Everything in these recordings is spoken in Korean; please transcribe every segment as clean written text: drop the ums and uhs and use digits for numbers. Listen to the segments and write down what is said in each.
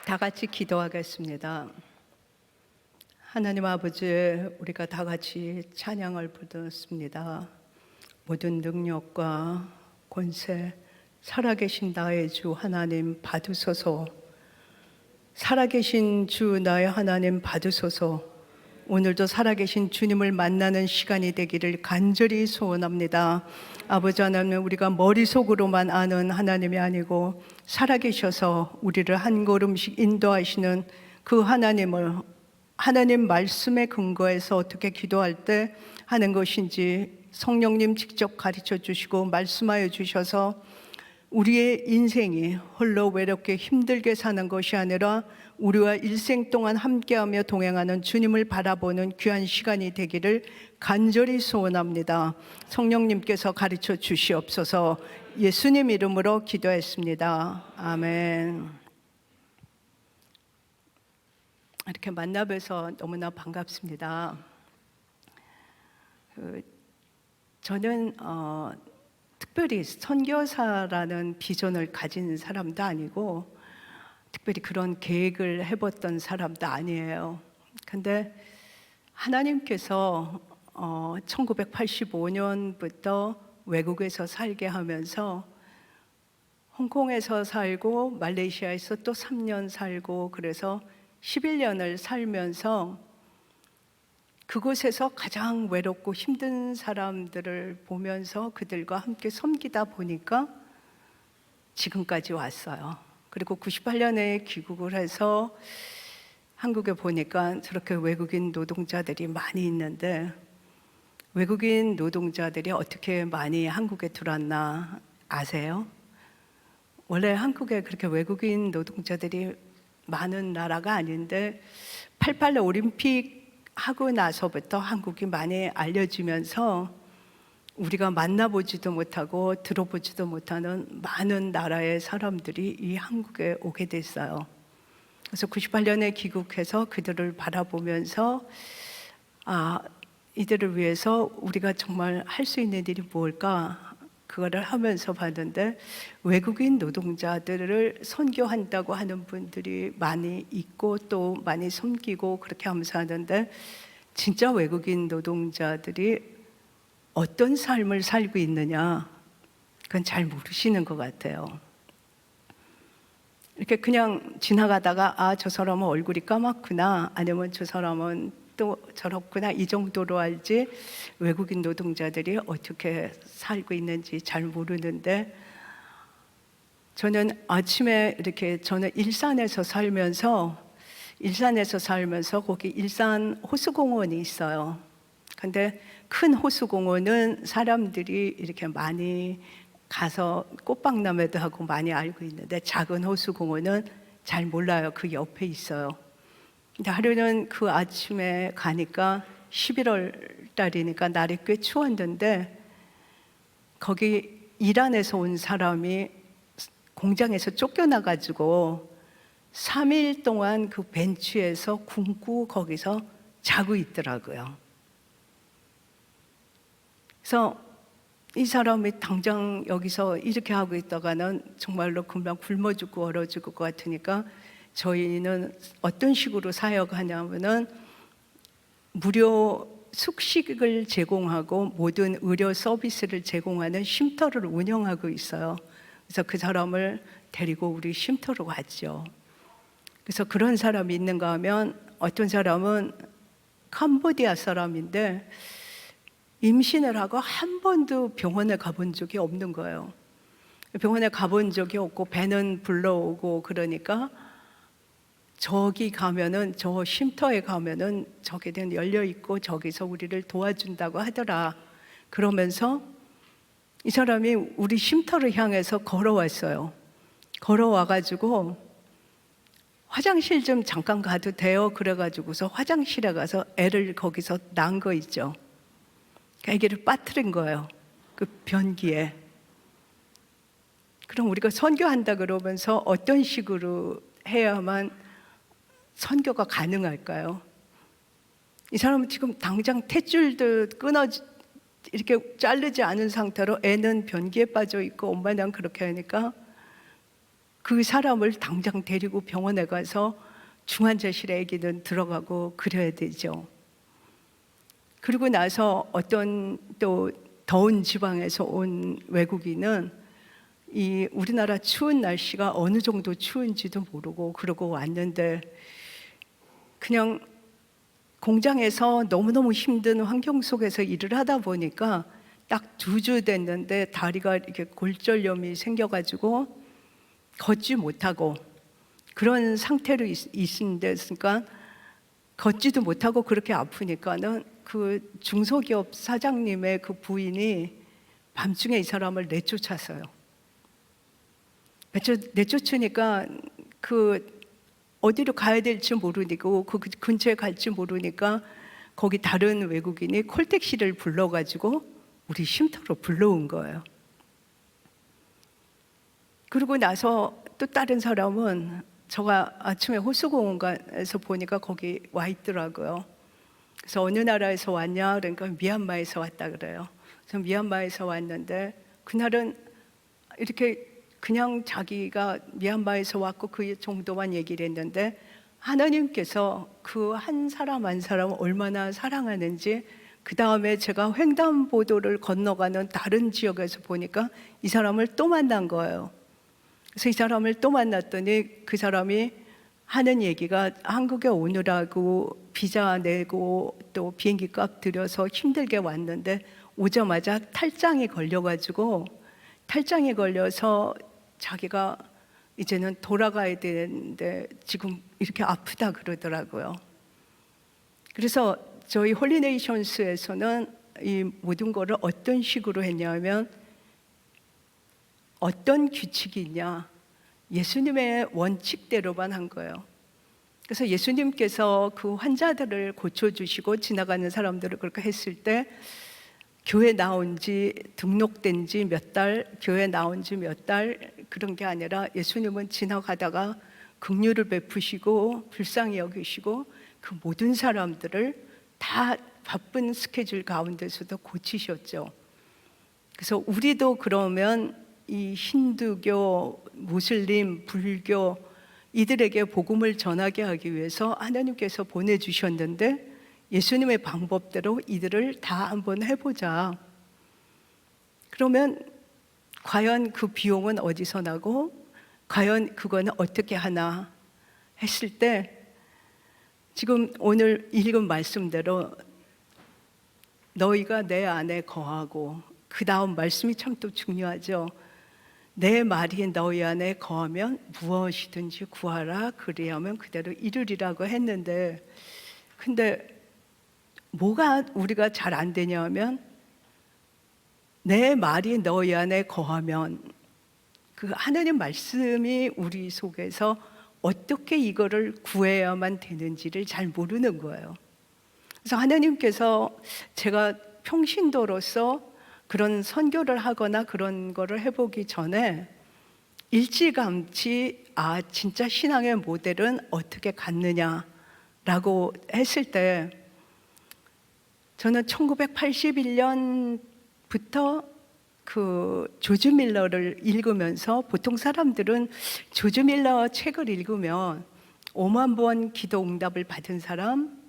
다 같이 기도하겠습니다. 하나님 아버지, 우리가 다 같이 찬양을 부르습니다. 모든 능력과 권세, 살아계신 나의 주 하나님 받으소서. 살아계신 주 나의 하나님 받으소서. 오늘도 살아계신 주님을 만나는 시간이 되기를 간절히 소원합니다. 아버지 하나님, 우리가 머릿속으로만 아는 하나님이 아니고 살아계셔서 우리를 한 걸음씩 인도하시는 그 하나님을, 하나님 말씀에 근거해서 어떻게 기도할 때 하는 것인지 성령님 직접 가르쳐 주시고 말씀하여 주셔서 우리의 인생이 홀로 외롭게 힘들게 사는 것이 아니라 우리와 일생 동안 함께하며 동행하는 주님을 바라보는 귀한 시간이 되기를 간절히 소원합니다. 성령님께서 가르쳐 주시옵소서. 예수님 이름으로 기도했습니다. 아멘. 이렇게 만나 뵈서 너무나 반갑습니다. 저는 특별히 선교사라는 비전을 가진 사람도 아니고 특별히 그런 계획을 해봤던 사람도 아니에요. 근데 하나님께서 1985년부터 외국에서 살게 하면서 홍콩에서 살고 말레이시아에서 또 3년 살고 그래서 11년을 살면서 그곳에서 가장 외롭고 힘든 사람들을 보면서 그들과 함께 섬기다 보니까 지금까지 왔어요. 그리고 98년에 귀국을 해서 한국에 보니까 저렇게 외국인 노동자들이 많이 있는데 외국인 노동자들이 어떻게 많이 한국에 들어왔나 아세요? 원래 한국에 그렇게 외국인 노동자들이 많은 나라가 아닌데 88 올림픽 하고 나서부터 한국이 많이 알려지면서 우리가 만나보지도 못하고 들어보지도 못하는 많은 나라의 사람들이 이 한국에 오게 됐어요. 그래서 98년에 귀국해서 그들을 바라보면서 이들을 위해서 우리가 정말 할 수 있는 일이 뭘까? 그거를 하면서 봤는데 외국인 노동자들을 선교한다고 하는 분들이 많이 있고 또 많이 섬기고 그렇게 하면서 하는데 진짜 외국인 노동자들이 어떤 삶을 살고 있느냐 그건 잘 모르시는 것 같아요. 이렇게 그냥 지나가다가 저 사람은 얼굴이 까맣구나 아니면 저 사람은 또 저렇구나 이 정도로 알지 외국인 노동자들이 어떻게 살고 있는지 잘 모르는데 저는 아침에 이렇게 저는 일산에서 살면서 거기 일산 호수공원이 있어요. 근데 큰 호수공원은 사람들이 이렇게 많이 가서 꽃박람회도 하고 많이 알고 있는데 작은 호수공원은 잘 몰라요. 그 옆에 있어요. 근데 하루는 그 아침에 가니까 11월 달이니까 날이 꽤 추웠는데 거기 이란에서 온 사람이 공장에서 쫓겨나가지고 3일 동안 그 벤치에서 굶고 거기서 자고 있더라고요. 그래서 이 사람이 당장 여기서 이렇게 하고 있다가는 정말로 금방 굶어 죽고 얼어 죽을 것 같으니까 저희는 어떤 식으로 사역하냐면은 무료 숙식을 제공하고 모든 의료 서비스를 제공하는 쉼터를 운영하고 있어요. 그래서 그 사람을 데리고 우리 쉼터로 갔죠. 그래서 그런 사람이 있는가 하면 어떤 사람은 캄보디아 사람인데 임신을 하고 한 번도 병원에 가본 적이 없는 거예요. 병원에 가본 적이 없고 배는 불러오고 그러니까 저기 가면은 저 쉼터에 가면은 저기는 열려 있고 저기서 우리를 도와준다고 하더라. 그러면서 이 사람이 우리 쉼터를 향해서 걸어왔어요. 걸어와가지고 화장실 좀 잠깐 가도 돼요? 그래가지고서 화장실에 가서 애를 거기서 낳은 거 있죠. 아기를 빠뜨린 거예요. 그 변기에. 그럼 우리가 선교한다 그러면서 어떤 식으로 해야만 선교가 가능할까요? 이 사람은 지금 당장 탯줄도 이렇게 자르지 않은 상태로 애는 변기에 빠져 있고 엄마랑 그렇게 하니까 그 사람을 당장 데리고 병원에 가서 중환자실에 아기는 들어가고 그래야 되죠. 그리고 나서 어떤 또 더운 지방에서 온 외국인은 이 우리나라 추운 날씨가 어느 정도 추운지도 모르고 그러고 왔는데, 그냥 공장에서 너무너무 힘든 환경 속에서 일을 하다 보니까 딱 2주 됐는데 다리가 이렇게 골절염이 생겨가지고 걷지 못하고 그런 상태로 있으니까 걷지도 못하고 그렇게 아프니까는 그 중소기업 사장님의 그 부인이 밤중에 이 사람을 내쫓았어요. 내쫓으니까 그 어디로 가야 될지 모르고 그 근처에 갈지 모르니까 거기 다른 외국인이 콜택시를 불러가지고 우리 쉼터로 불러온 거예요. 그러고 나서 또 다른 사람은 제가 아침에 호수공원에서 보니까 거기 와 있더라고요. 그래서 어느 나라에서 왔냐 그러니까 미얀마에서 왔다 그래요. 그래서 미얀마에서 왔는데 그날은 이렇게 그냥 자기가 미얀마에서 왔고 그 정도만 얘기를 했는데, 하나님께서 그 한 사람 한 사람을 얼마나 사랑하는지, 그 다음에 제가 횡단보도를 건너가는 다른 지역에서 보니까 이 사람을 또 만난 거예요. 그래서 이 사람을 또 만났더니 그 사람이 하는 얘기가 한국에 오느라고 비자 내고 또 비행기 값 들여서 힘들게 왔는데 오자마자 탈장이 걸려서 자기가 이제는 돌아가야 되는데 지금 이렇게 아프다 그러더라고요. 그래서 저희 홀리네이션스에서는 이 모든 거를 어떤 식으로 했냐면, 어떤 규칙이 있냐, 예수님의 원칙대로만 한 거예요. 그래서 예수님께서 그 환자들을 고쳐주시고 지나가는 사람들을 그렇게 했을 때 교회 나온 지 등록된 지 몇 달, 교회 나온 지 몇 달 그런 게 아니라 예수님은 지나가다가 긍휼을 베푸시고 불쌍히 여기시고 그 모든 사람들을 다 바쁜 스케줄 가운데서도 고치셨죠. 그래서 우리도 그러면 이 힌두교, 무슬림, 불교 이들에게 복음을 전하게 하기 위해서 하나님께서 보내주셨는데 예수님의 방법대로 이들을 다 한번 해보자. 그러면 과연 그 비용은 어디서 나고 과연 그거는 어떻게 하나 했을 때, 지금 오늘 읽은 말씀대로 너희가 내 안에 거하고, 그 다음 말씀이 참 또 중요하죠. 내 말이 너희 안에 거하면 무엇이든지 구하라 그리하면 그대로 이루리라고 했는데, 근데 뭐가 우리가 잘 안 되냐 하면, 내 말이 너희 안에 거하면 그 하나님 말씀이 우리 속에서 어떻게 이거를 구해야만 되는지를 잘 모르는 거예요. 그래서 하나님께서 제가 평신도로서 그런 선교를 하거나 그런 거를 해보기 전에 일찌감치 진짜 신앙의 모델은 어떻게 갖느냐라고 했을 때, 저는 1981년부터 그 조지 밀러를 읽으면서, 보통 사람들은 조지 밀러 책을 읽으면 5만 번 기도 응답을 받은 사람,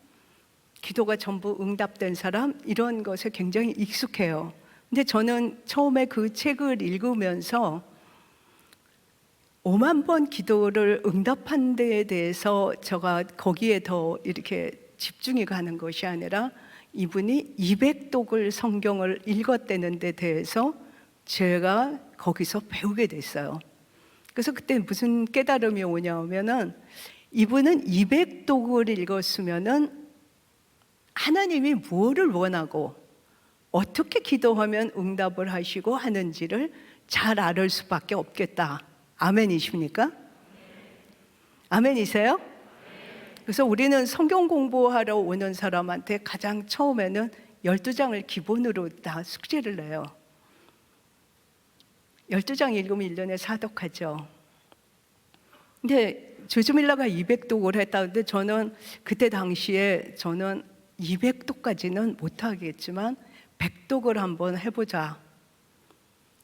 기도가 전부 응답된 사람, 이런 것에 굉장히 익숙해요. 근데 저는 처음에 그 책을 읽으면서 5만 번 기도를 응답한 데에 대해서 제가 거기에 더 이렇게 집중이 가는 것이 아니라 이분이 200독을 성경을 읽었다는 데 대해서 제가 거기서 배우게 됐어요. 그래서 그때 무슨 깨달음이 오냐면은, 이분은 200독을 읽었으면은 하나님이 무엇을 원하고 어떻게 기도하면 응답을 하시고 하는지를 잘 알을 수밖에 없겠다. 아멘이십니까? 아멘이세요? 그래서 우리는 성경 공부하러 오는 사람한테 가장 처음에는 12장을 기본으로 다 숙제를 내요. 12장 읽으면 1년에 4독하죠. 근데 조지 밀러가 200독을 했다는데, 저는 그때 당시에 저는 200독까지는 못하겠지만 100독을 한번 해보자.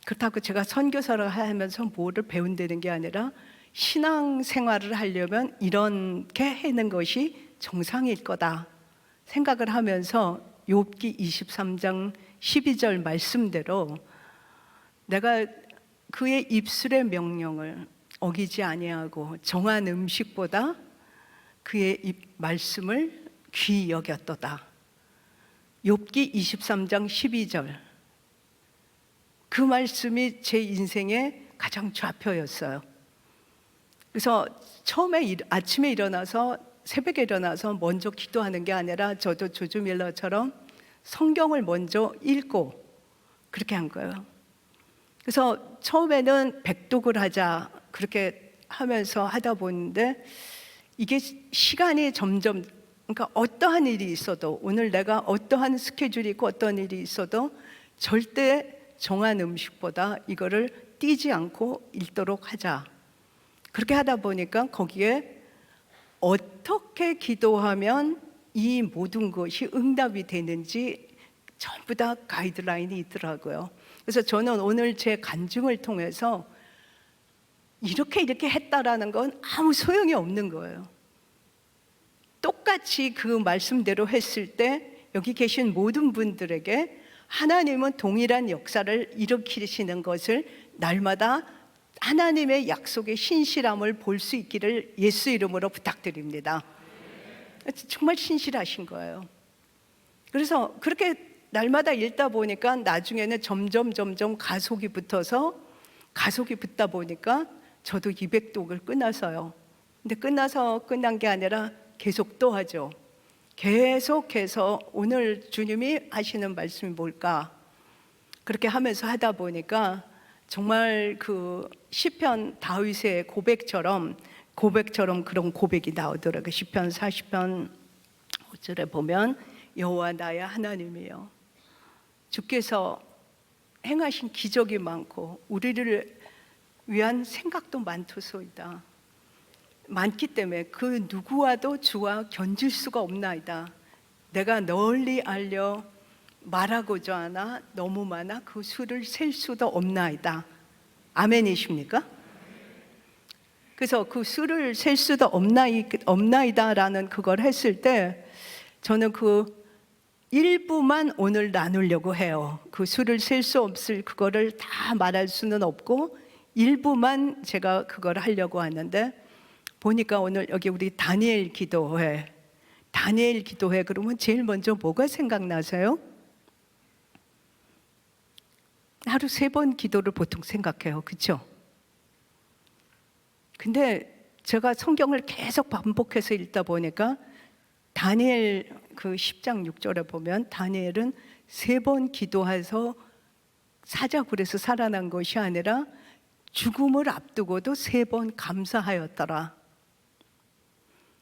그렇다고 제가 선교사를 하면서 뭐를 배운다는 게 아니라 신앙 생활을 하려면 이렇게 하는 것이 정상일 거다 생각을 하면서 욥기 23장 12절 말씀대로 내가 그의 입술의 명령을 어기지 아니하고 정한 음식보다 그의 말씀을 귀히 여겼도다. 욥기 23장 12절, 그 말씀이 제 인생의 가장 좌표였어요. 그래서 처음에 아침에 일어나서, 새벽에 일어나서 먼저 기도하는 게 아니라 저도 조지 밀러처럼 성경을 먼저 읽고 그렇게 한 거예요. 그래서 처음에는 백독을 하자 그렇게 하면서 하다 보는데 이게 시간이 점점, 그러니까 어떠한 일이 있어도, 오늘 내가 어떠한 스케줄이 있고 어떤 일이 있어도 절대 정한 음식보다 이거를 띄지 않고 읽도록 하자. 그렇게 하다 보니까 거기에 어떻게 기도하면 이 모든 것이 응답이 되는지 전부 다 가이드라인이 있더라고요. 그래서 저는 오늘 제 간증을 통해서 이렇게 했다라는 건 아무 소용이 없는 거예요. 똑같이 그 말씀대로 했을 때 여기 계신 모든 분들에게 하나님은 동일한 역사를 일으키시는 것을 날마다 하나님의 약속의 신실함을 볼 수 있기를 예수 이름으로 부탁드립니다. 정말 신실하신 거예요. 그래서 그렇게 날마다 읽다 보니까 나중에는 점점 가속이 붙다 보니까 저도 200독을 끊어서요. 근데 끝난 게 아니라 계속 또 하죠. 계속해서 오늘 주님이 하시는 말씀이 뭘까? 그렇게 하면서 하다 보니까 정말 그 시편 다윗의 고백처럼 그런 고백이 나오더라고요. 시편 40편 5절에 보면 여호와 나의 하나님이여, 주께서 행하신 기적이 많고 우리를 위한 생각도 많도소이다. 많기 때문에 그 누구와도 주와 견질 수가 없나이다. 내가 널리 알려 말하고자 하나 너무 많아 그 수를 셀 수도 없나이다. 아멘이십니까? 그래서 그 수를 셀 수도 없나이다라는 그걸 했을 때 저는 그 일부만 오늘 나누려고 해요. 그 수를 셀 수 없을 그거를 다 말할 수는 없고 일부만 제가 그걸 하려고 하는데, 보니까 오늘 여기 우리 다니엘 기도회 그러면 제일 먼저 뭐가 생각나세요? 하루 3번 기도를 보통 생각해요. 그렇죠? 근데 제가 성경을 계속 반복해서 읽다 보니까 다니엘 그 10장 6절에 보면 다니엘은 3번 기도해서 사자굴에서 살아난 것이 아니라 죽음을 앞두고도 3번 감사하였더라.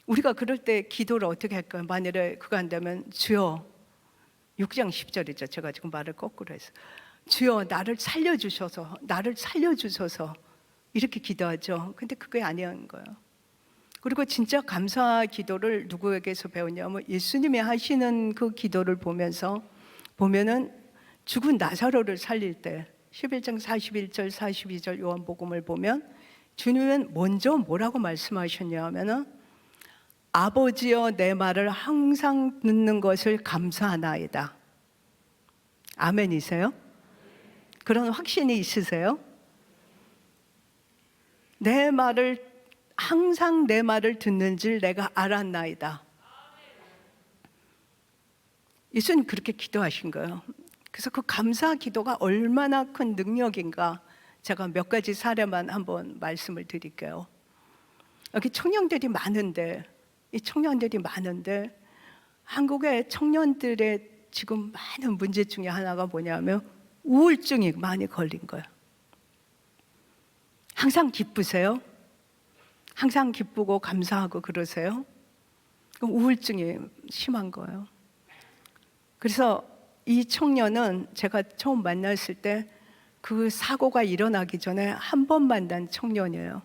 우리가 그럴 때 기도를 어떻게 할까요? 만일에 그거 안 되면 주여, 6장 10절이죠. 제가 지금 말을 거꾸로 해서 주여 나를 살려주셔서 이렇게 기도하죠. 근데 그게 아니한 거예요. 그리고 진짜 감사 기도를 누구에게서 배웠냐면 예수님이 하시는 그 기도를 보면은 죽은 나사로를 살릴 때 11장 41절 42절 요한복음을 보면 주님은 먼저 뭐라고 말씀하셨냐 하면은 아버지여 내 말을 항상 듣는 것을 감사하나이다. 아멘이세요? 그런 확신이 있으세요? 항상 내 말을 듣는 줄 내가 알았나이다. 예수님 그렇게 기도하신 거예요. 그래서 그 감사 기도가 얼마나 큰 능력인가 제가 몇 가지 사례만 한번 말씀을 드릴게요. 여기 청년들이 많은데 한국의 청년들의 지금 많은 문제 중에 하나가 뭐냐면 우울증이 많이 걸린 거예요. 항상 기쁘세요? 항상 기쁘고 감사하고 그러세요? 그럼 우울증이 심한 거예요. 그래서 이 청년은 제가 처음 만났을 때 그 사고가 일어나기 전에 한 번 만난 청년이에요.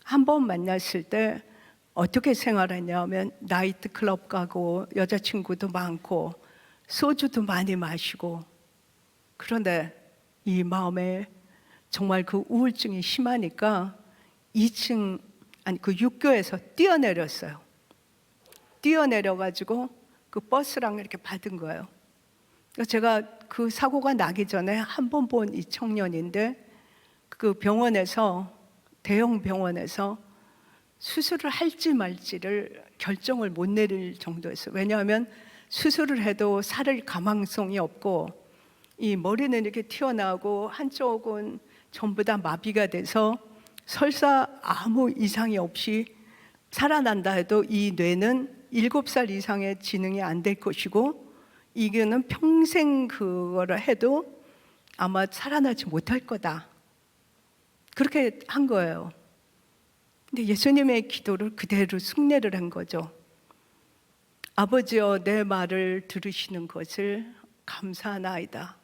한 번 만났을 때 어떻게 생활했냐면 나이트 클럽 가고 여자친구도 많고 소주도 많이 마시고, 그런데 이 마음에 정말 그 우울증이 심하니까 2층 아니 그 육교에서 뛰어내렸어요. 뛰어내려가지고 그 버스랑 이렇게 받은 거예요. 제가 그 사고가 나기 전에 한 번 본 이 청년인데 그 병원에서 대형 병원에서 수술을 할지 말지를 결정을 못 내릴 정도였어요. 왜냐하면 수술을 해도 살을 가망성이 없고 이 머리는 이렇게 튀어나오고 한쪽은 전부 다 마비가 돼서 설사 아무 이상이 없이 살아난다 해도 이 뇌는 7살 이상의 지능이 안 될 것이고 이거는 평생 그거를 해도 아마 살아나지 못할 거다. 그렇게 한 거예요. 근데 예수님의 기도를 그대로 숭례를 한 거죠. 아버지여 내 말을 들으시는 것을 감사하나이다.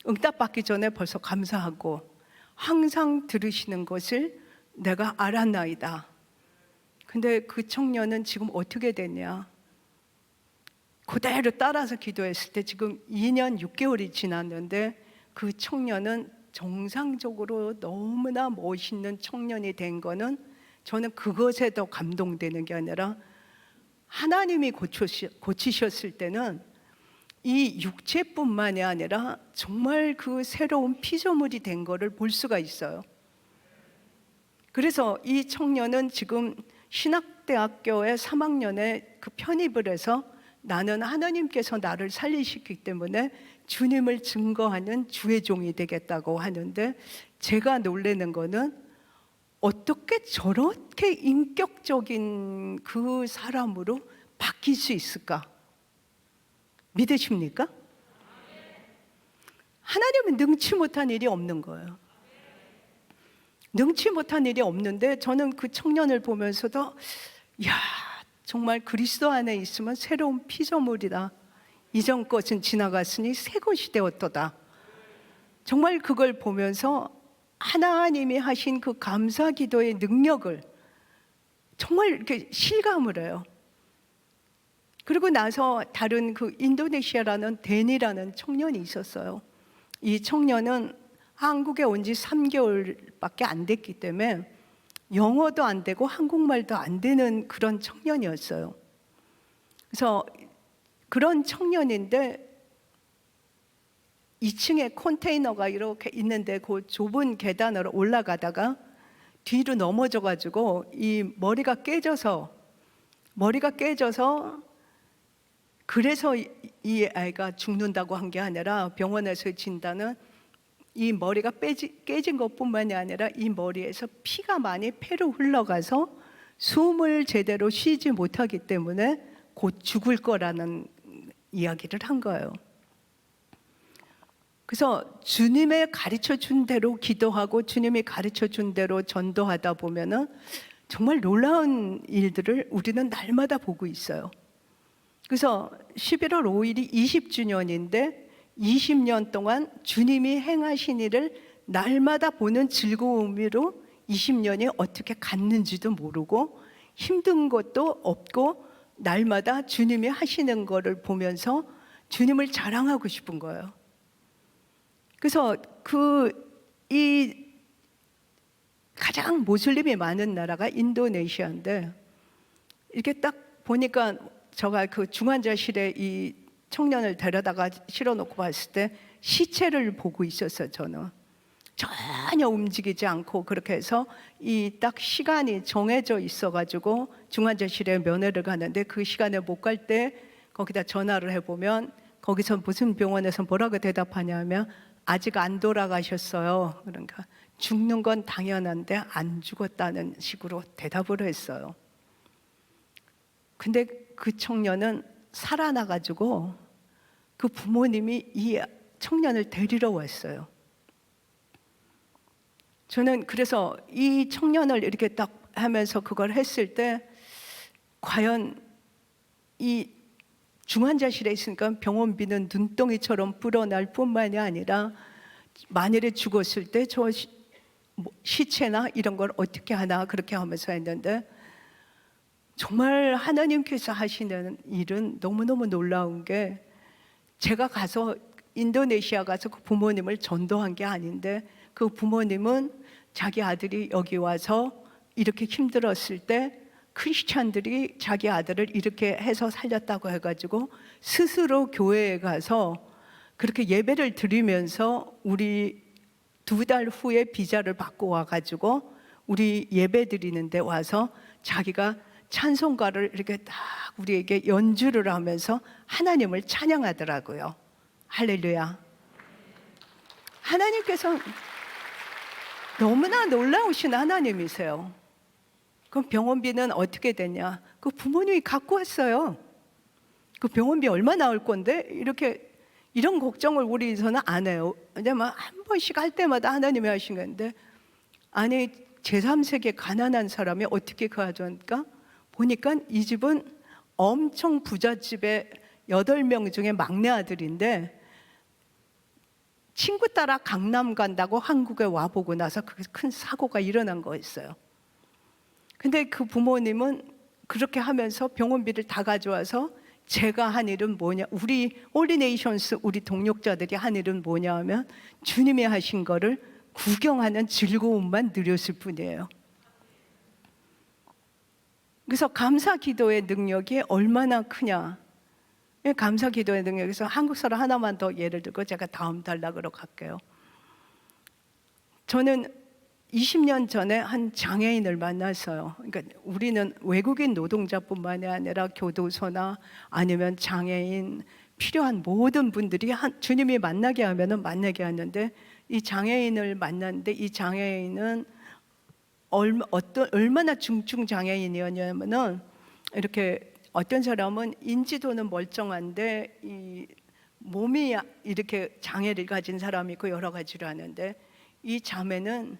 응답받기 전에 벌써 감사하고 항상 들으시는 것을 내가 알았나이다. 근데 그 청년은 지금 어떻게 됐냐? 그대로 따라서 기도했을 때 지금 2년 6개월이 지났는데 그 청년은 정상적으로 너무나 멋있는 청년이 된 거는 저는 그것에 더 감동되는 게 아니라 하나님이 고치셨을 때는 이 육체뿐만이 아니라 정말 그 새로운 피조물이 된 거를 볼 수가 있어요. 그래서 이 청년은 지금 신학대학교의 3학년에 그 편입을 해서 나는 하나님께서 나를 살리시기 때문에 주님을 증거하는 주의 종이 되겠다고 하는데 제가 놀라는 거는 어떻게 저렇게 인격적인 그 사람으로 바뀔 수 있을까? 믿으십니까? 하나님은 능치 못한 일이 없는 거예요. 능치 못한 일이 없는데 저는 그 청년을 보면서도 야 정말 그리스도 안에 있으면 새로운 피조물이다. 이전 것은 지나갔으니 새 것이 되었도다. 정말 그걸 보면서 하나님이 하신 그 감사 기도의 능력을 정말 이렇게 실감을 해요. 그리고 나서 다른 그 인도네시아라는 데니라는 청년이 있었어요. 이 청년은 한국에 온 지 3개월밖에 안 됐기 때문에 영어도 안 되고 한국말도 안 되는 그런 청년이었어요. 그래서 그런 청년인데 2층에 컨테이너가 이렇게 있는데 그 좁은 계단으로 올라가다가 뒤로 넘어져가지고 이 머리가 깨져서 그래서 이 아이가 죽는다고 한 게 아니라 병원에서 진단은 이 머리가 깨진 것뿐만이 아니라 이 머리에서 피가 많이 폐로 흘러가서 숨을 제대로 쉬지 못하기 때문에 곧 죽을 거라는 이야기를 한 거예요. 그래서 주님의 가르쳐 준 대로 기도하고 주님이 가르쳐 준 대로 전도하다 보면은 정말 놀라운 일들을 우리는 날마다 보고 있어요. 그래서 11월 5일이 20주년인데 20년 동안 주님이 행하신 일을 날마다 보는 즐거움으로 20년이 어떻게 갔는지도 모르고 힘든 것도 없고 날마다 주님이 하시는 거를 보면서 주님을 자랑하고 싶은 거예요. 그래서 이 가장 모슬림이 많은 나라가 인도네시아인데 이렇게 딱 보니까 제가 그 중환자실에 이 청년을 데려다가 실어놓고 봤을 때 시체를 보고 있었어요. 저는 전혀 움직이지 않고 그렇게 해서 이 딱 시간이 정해져 있어가지고 중환자실에 면회를 가는데 그 시간에 못 갈 때 거기다 전화를 해보면 거기서 무슨 병원에서 뭐라고 대답하냐면 아직 안 돌아가셨어요. 그러니까 죽는 건 당연한데 안 죽었다는 식으로 대답을 했어요. 근데 그 청년은 살아나가지고 그 부모님이 이 청년을 데리러 왔어요. 저는 그래서 이 청년을 이렇게 딱 하면서 그걸 했을 때 과연 이 중환자실에 있으니까 병원비는 눈덩이처럼 불어날 뿐만이 아니라 만일에 죽었을 때 저 시체나 이런 걸 어떻게 하나 그렇게 하면서 했는데 정말 하나님께서 하시는 일은 너무너무 놀라운 게 제가 가서 인도네시아 가서 그 부모님을 전도한 게 아닌데 그 부모님은 자기 아들이 여기 와서 이렇게 힘들었을 때 크리스찬들이 자기 아들을 이렇게 해서 살렸다고 해가지고 스스로 교회에 가서 그렇게 예배를 드리면서 우리 2달 후에 비자를 받고 와가지고 우리 예배 드리는데 와서 자기가 찬송가를 이렇게 딱 우리에게 연주를 하면서 하나님을 찬양하더라고요. 할렐루야. 하나님께서 너무나 놀라우신 하나님이세요. 그럼 병원비는 어떻게 되냐? 그 부모님이 갖고 왔어요. 그 병원비 얼마 나올 건데 이런 걱정을 우리에서는 안 해요. 왜냐면 한 번씩 할 때마다 하나님이 하신 건데, 아니 제3세계 가난한 사람이 어떻게 가져올까? 보니까 이 집은 엄청 부잣집의 8명 중에 막내 아들인데 친구 따라 강남 간다고 한국에 와보고 나서 큰 사고가 일어난 거였어요. 근데 그 부모님은 그렇게 하면서 병원비를 다 가져와서 제가 한 일은 뭐냐, 우리 올리네이션스 우리 동역자들이 한 일은 뭐냐 하면 주님이 하신 거를 구경하는 즐거움만 누렸을 뿐이에요. 그래서 감사 기도의 능력이 얼마나 크냐. 감사 기도의 능력에서 한국 사람 하나만 더 예를 들고 제가 다음 단락으로 갈게요. 저는 20년 전에 한 장애인을 만났어요. 그러니까 우리는 외국인 노동자뿐만이 아니라 교도소나 아니면 장애인 필요한 모든 분들이 주님이 만나게 하면은 만나게 하는데, 이 장애인을 만났는데 이 장애인은 얼마나 중증 장애인이었냐면은, 이렇게 어떤 사람은 인지도는 멀쩡한데 이 몸이 이렇게 장애를 가진 사람이 있고 여러 가지로 하는데, 이 자매는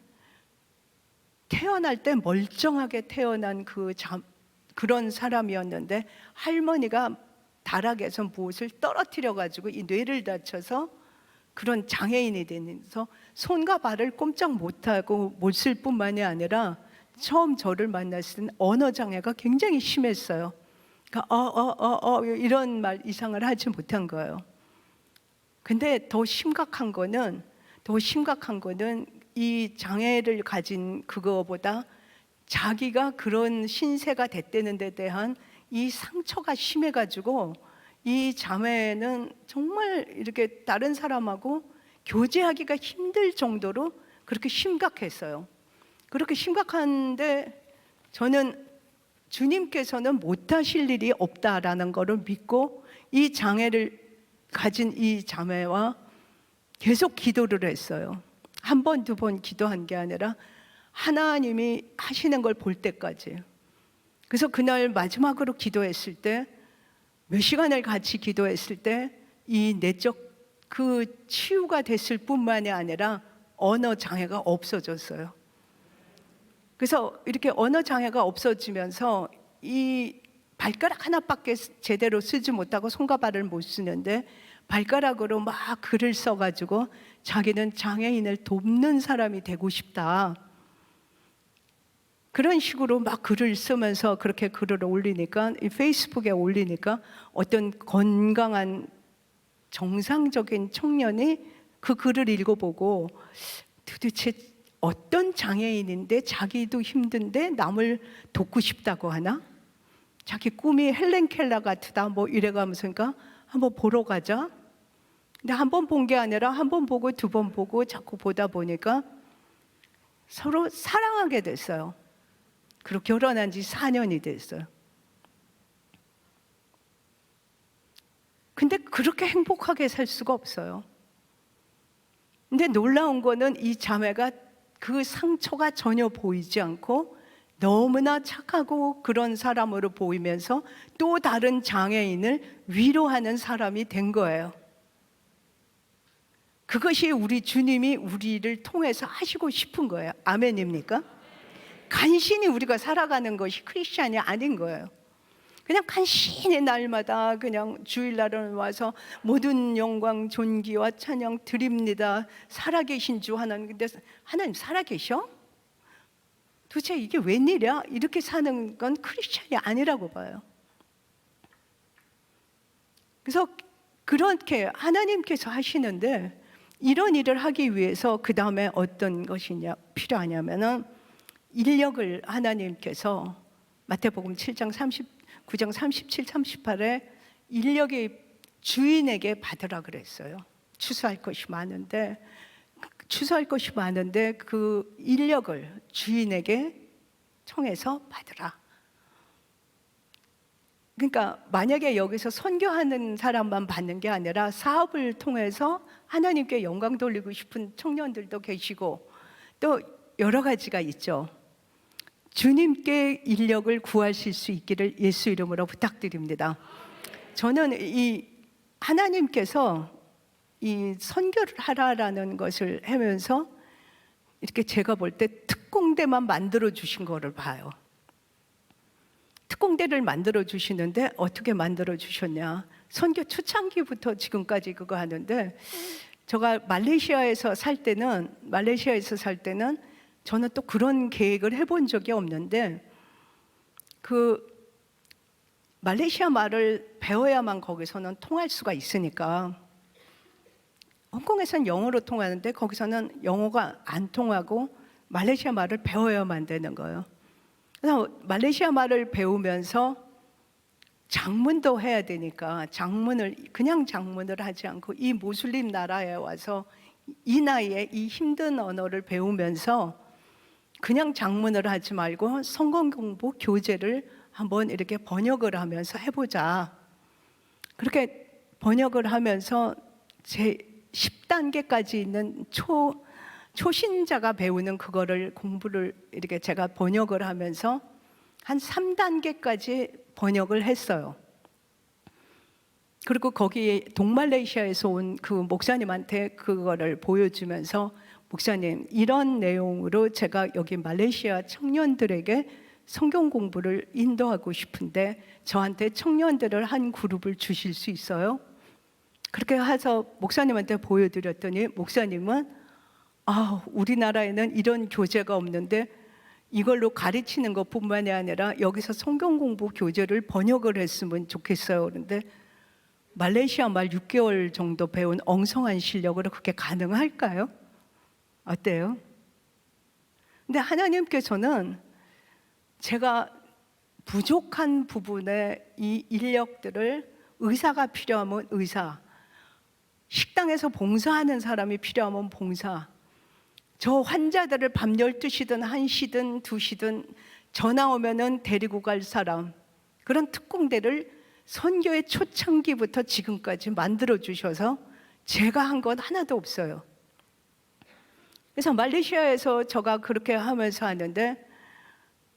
태어날 때 멀쩡하게 태어난 그런 사람이었는데 할머니가 다락에서 무엇을 떨어뜨려 가지고 이 뇌를 다쳐서 그런 장애인이 되면서 손과 발을 꼼짝 못하고 못 쓸 뿐만이 아니라 처음 저를 만났을 때는 언어 장애가 굉장히 심했어요. 그러니까 이런 말 이상을 하지 못한 거예요. 근데 더 심각한 거는 이 장애를 가진 그거보다 자기가 그런 신세가 됐다는 데 대한 이 상처가 심해가지고 이 자매는 정말 이렇게 다른 사람하고 교제하기가 힘들 정도로 그렇게 심각했어요. 그렇게 심각한데 저는 주님께서는 못하실 일이 없다라는 것을 믿고 이 장애를 가진 이 자매와 계속 기도를 했어요. 한 번, 두 번 기도한 게 아니라 하나님이 하시는 걸 볼 때까지. 그래서 그날 마지막으로 기도했을 때, 몇 시간을 같이 기도했을 때 이 내적 그 치유가 됐을 뿐만이 아니라 언어 장애가 없어졌어요. 그래서 이렇게 언어 장애가 없어지면서 이 발가락 하나밖에 제대로 쓰지 못하고 손과 발을 못 쓰는데 발가락으로 막 글을 써가지고 자기는 장애인을 돕는 사람이 되고 싶다. 그런 식으로 막 글을 쓰면서 그렇게 글을 올리니까, 이 페이스북에 올리니까 어떤 건강한 정상적인 청년이 그 글을 읽어보고 도대체 어떤 장애인인데 자기도 힘든데 남을 돕고 싶다고 하나? 자기 꿈이 헬렌 켈러 같다 뭐 이래가면서 그러니까 한번 보러 가자. 근데 한 번 본 게 아니라 한 번 보고 두 번 보고 자꾸 보다 보니까 서로 사랑하게 됐어요. 그리고 결혼한 지 4년이 됐어요. 근데 그렇게 행복하게 살 수가 없어요. 근데 놀라운 거는 이 자매가 그 상처가 전혀 보이지 않고 너무나 착하고 그런 사람으로 보이면서 또 다른 장애인을 위로하는 사람이 된 거예요. 그것이 우리 주님이 우리를 통해서 하시고 싶은 거예요. 아멘입니까? 간신히 우리가 살아가는 것이 크리스찬이 아닌 거예요. 그냥 간신히 날마다 그냥 주일날은 와서 모든 영광 존귀와 찬양 드립니다. 살아계신 주 하나님. 근데 하나님 살아계셔? 도대체 이게 웬일이야? 이렇게 사는 건 크리스찬이 아니라고 봐요. 그래서 그렇게 하나님께서 하시는데 이런 일을 하기 위해서 그 다음에 어떤 것이 필요하냐면은 인력을 하나님께서 마태복음 7장 39장 37, 38에 인력이 주인에게 받으라 그랬어요. 추수할 것이 많은데 그 인력을 주인에게 청해서 받으라. 그러니까 만약에 여기서 선교하는 사람만 받는 게 아니라 사업을 통해서 하나님께 영광 돌리고 싶은 청년들도 계시고 또 여러 가지가 있죠. 주님께 인력을 구하실 수 있기를 예수 이름으로 부탁드립니다. 저는 이 하나님께서 이 선교를 하라라는 것을 하면서 이렇게 제가 볼 때 특공대만 만들어 주신 거를 봐요. 특공대를 만들어 주시는데 어떻게 만들어 주셨냐? 선교 초창기부터 지금까지 그거 하는데 제가 말레이시아에서 살 때는 저는 또 그런 계획을 해본 적이 없는데 그 말레이시아 말을 배워야만 거기서는 통할 수가 있으니까 홍콩에서는 영어로 통하는데 거기서는 영어가 안 통하고 말레이시아 말을 배워야만 되는 거예요. 그래서 말레이시아 말을 배우면서 장문도 해야 되니까 그냥 장문을 하지 않고 이 모슬림 나라에 와서 이 나이에 이 힘든 언어를 배우면서 그냥 장문을 하지 말고 성경 공부 교재를 한번 이렇게 번역을 하면서 해보자. 그렇게 번역을 하면서 제 10단계까지 있는 초신자가 배우는 그거를 공부를 이렇게 제가 번역을 하면서 한 3단계까지 번역을 했어요. 그리고 거기에 동말레이시아에서 온 그 목사님한테 그거를 보여주면서 목사님, 이런 내용으로 제가 여기 말레이시아 청년들에게 성경 공부를 인도하고 싶은데 저한테 청년들을 한 그룹을 주실 수 있어요? 그렇게 해서 목사님한테 보여드렸더니 목사님은 우리나라에는 이런 교재가 없는데 이걸로 가르치는 것뿐만이 아니라 여기서 성경 공부 교재를 번역을 했으면 좋겠어요. 그런데 말레이시아 말 6개월 정도 배운 엉성한 실력으로 그게 가능할까요? 어때요? 근데 하나님께서는 제가 부족한 부분에 이 인력들을 의사가 필요하면 의사, 식당에서 봉사하는 사람이 필요하면 봉사, 저 환자들을 밤 12시든 1시든 2시든 전화 오면은 데리고 갈 사람, 그런 특공대를 선교의 초창기부터 지금까지 만들어 주셔서 제가 한 건 하나도 없어요. 그래서 말레이시아에서 제가 그렇게 하면서 하는데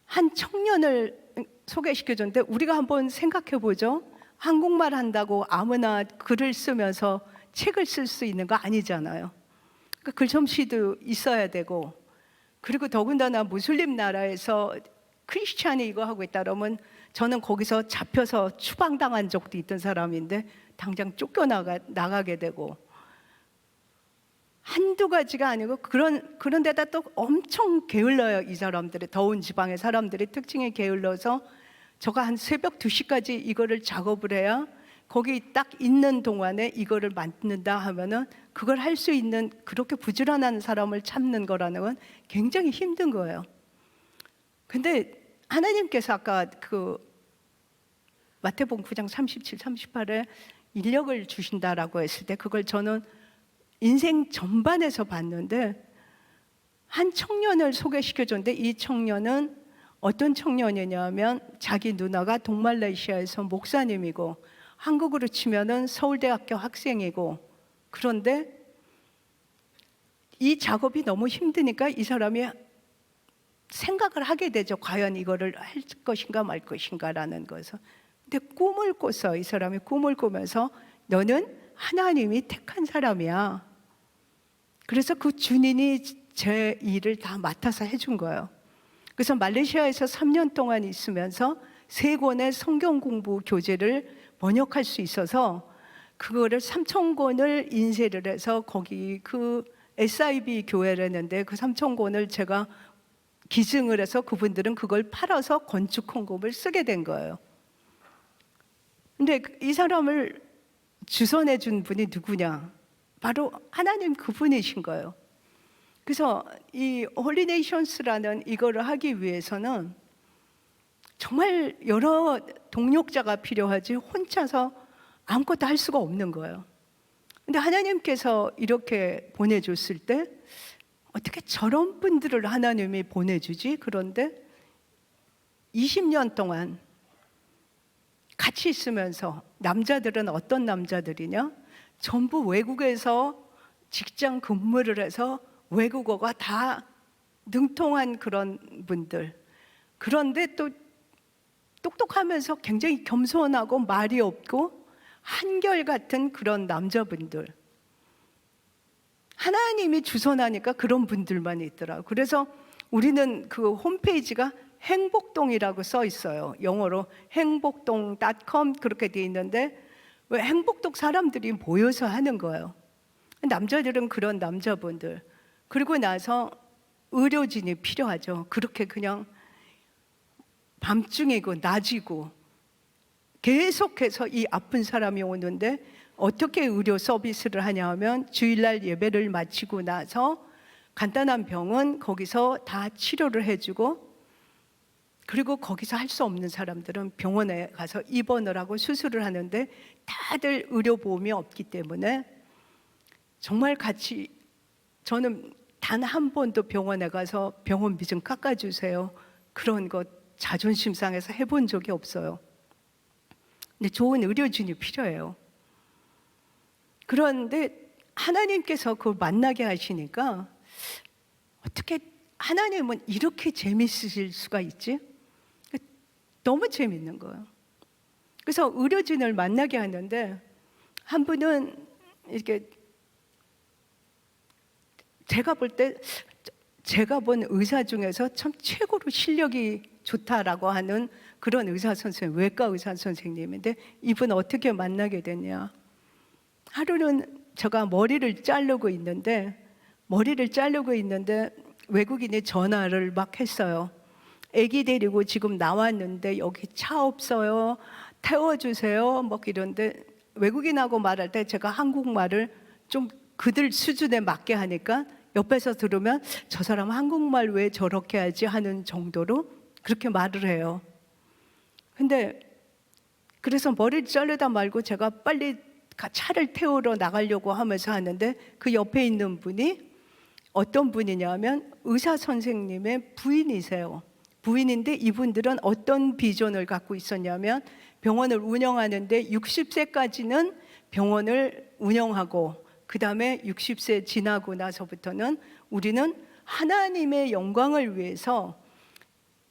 한 청년을 소개시켜 줬는데 우리가 한번 생각해 보죠. 한국말 한다고 아무나 글을 쓰면서 책을 쓸 수 있는 거 아니잖아요. 그러니까 글솜씨도 있어야 되고, 그리고 더군다나 무슬림 나라에서 크리스찬이 이거 하고 있다 그러면 저는 거기서 잡혀서 추방당한 적도 있던 사람인데 당장 쫓겨나가게 되고, 한두 가지가 아니고 그런 데다 또 엄청 게을러요. 이 사람들이, 더운 지방의 사람들이 특징이 게을러서 저가 한 새벽 2시까지 이거를 작업을 해야 거기 딱 있는 동안에 이거를 만든다 하면은 그걸 할 수 있는, 그렇게 부지런한 사람을 찾는 거라는 건 굉장히 힘든 거예요. 근데 하나님께서 아까 그 마태복음 9장 37, 38에 인력을 주신다라고 했을 때 그걸 저는 인생 전반에서 봤는데 한 청년을 소개시켜 줬는데 이 청년은 어떤 청년이냐면 자기 누나가 동말레이시아에서 목사님이고 한국으로 치면은 서울대학교 학생이고, 그런데 이 작업이 너무 힘드니까 이 사람이 생각을 하게 되죠. 과연 이거를 할 것인가 말 것인가라는 것을. 근데 꿈을 꿨어. 이 사람이 꿈을 꾸면서 너는 하나님이 택한 사람이야. 그래서 그 주인이 제 일을 다 맡아서 해준 거예요. 그래서 말레이시아에서 3년 동안 있으면서 3권의 성경 공부 교재를 번역할 수 있어서 그거를 3,000권을 인쇄를 해서 거기 그 SIB 교회를 했는데 그 3,000권을 제가 기증을 해서 그분들은 그걸 팔아서 건축 헌금을 쓰게 된 거예요. 근데 이 사람을 주선해 준 분이 누구냐? 바로 하나님 그분이신 거예요. 그래서 이 홀리네이션스라는 이거를 하기 위해서는 정말 여러 동력자가 필요하지 혼자서 아무것도 할 수가 없는 거예요. 근데 하나님께서 이렇게 보내줬을 때 어떻게 저런 분들을 하나님이 보내주지? 그런데 20년 동안 같이 있으면서, 남자들은 어떤 남자들이냐? 전부 외국에서 직장 근무를 해서 외국어가 다 능통한 그런 분들. 그런데 또 똑똑하면서 굉장히 겸손하고 말이 없고 한결같은 그런 남자분들. 하나님이 주선하니까 그런 분들만 있더라고요. 그래서 우리는 그 홈페이지가 행복동이라고 써 있어요. 영어로 행복동.com 그렇게 돼 있는데, 왜 행복동 사람들이 모여서 하는 거예요. 남자들은 그런 남자분들. 그리고 나서 의료진이 필요하죠. 그렇게 그냥 밤중이고 낮이고 계속해서 이 아픈 사람이 오는데 어떻게 의료 서비스를 하냐 하면 주일날 예배를 마치고 나서 간단한 병은 거기서 다 치료를 해주고, 그리고 거기서 할 수 없는 사람들은 병원에 가서 입원을 하고 수술을 하는데 다들 의료보험이 없기 때문에 정말 같이, 저는 단 한 번도 병원에 가서 병원비 좀 깎아주세요 그런 거 자존심 상해서 해본 적이 없어요. 근데 좋은 의료진이 필요해요. 그런데 하나님께서 그걸 만나게 하시니까 어떻게 하나님은 이렇게 재밌으실 수가 있지? 너무 재밌는 거예요. 그래서 의료진을 만나게 하는데 한 분은 이렇게 제가 볼 때 제가 본 의사 중에서 참 최고로 실력이 좋다라고 하는 그런 의사 선생님, 외과 의사 선생님인데 이분 어떻게 만나게 됐냐? 하루는 제가 머리를 자르고 있는데 외국인이 전화를 막 했어요. 아기 데리고 지금 나왔는데 여기 차 없어요. 태워주세요. 막 이런데 외국인하고 말할 때 제가 한국말을 좀 그들 수준에 맞게 하니까 옆에서 들으면 저 사람 한국말 왜 저렇게 하지 하는 정도로 그렇게 말을 해요. 근데 그래서 머리를 자르다 말고 제가 빨리 차를 태우러 나가려고 하면서 하는데 그 옆에 있는 분이 어떤 분이냐면 의사 선생님의 부인이세요. 부인인데 이분들은 어떤 비전을 갖고 있었냐면 병원을 운영하는데 60세까지는 병원을 운영하고 그 다음에 60세 지나고 나서부터는 우리는 하나님의 영광을 위해서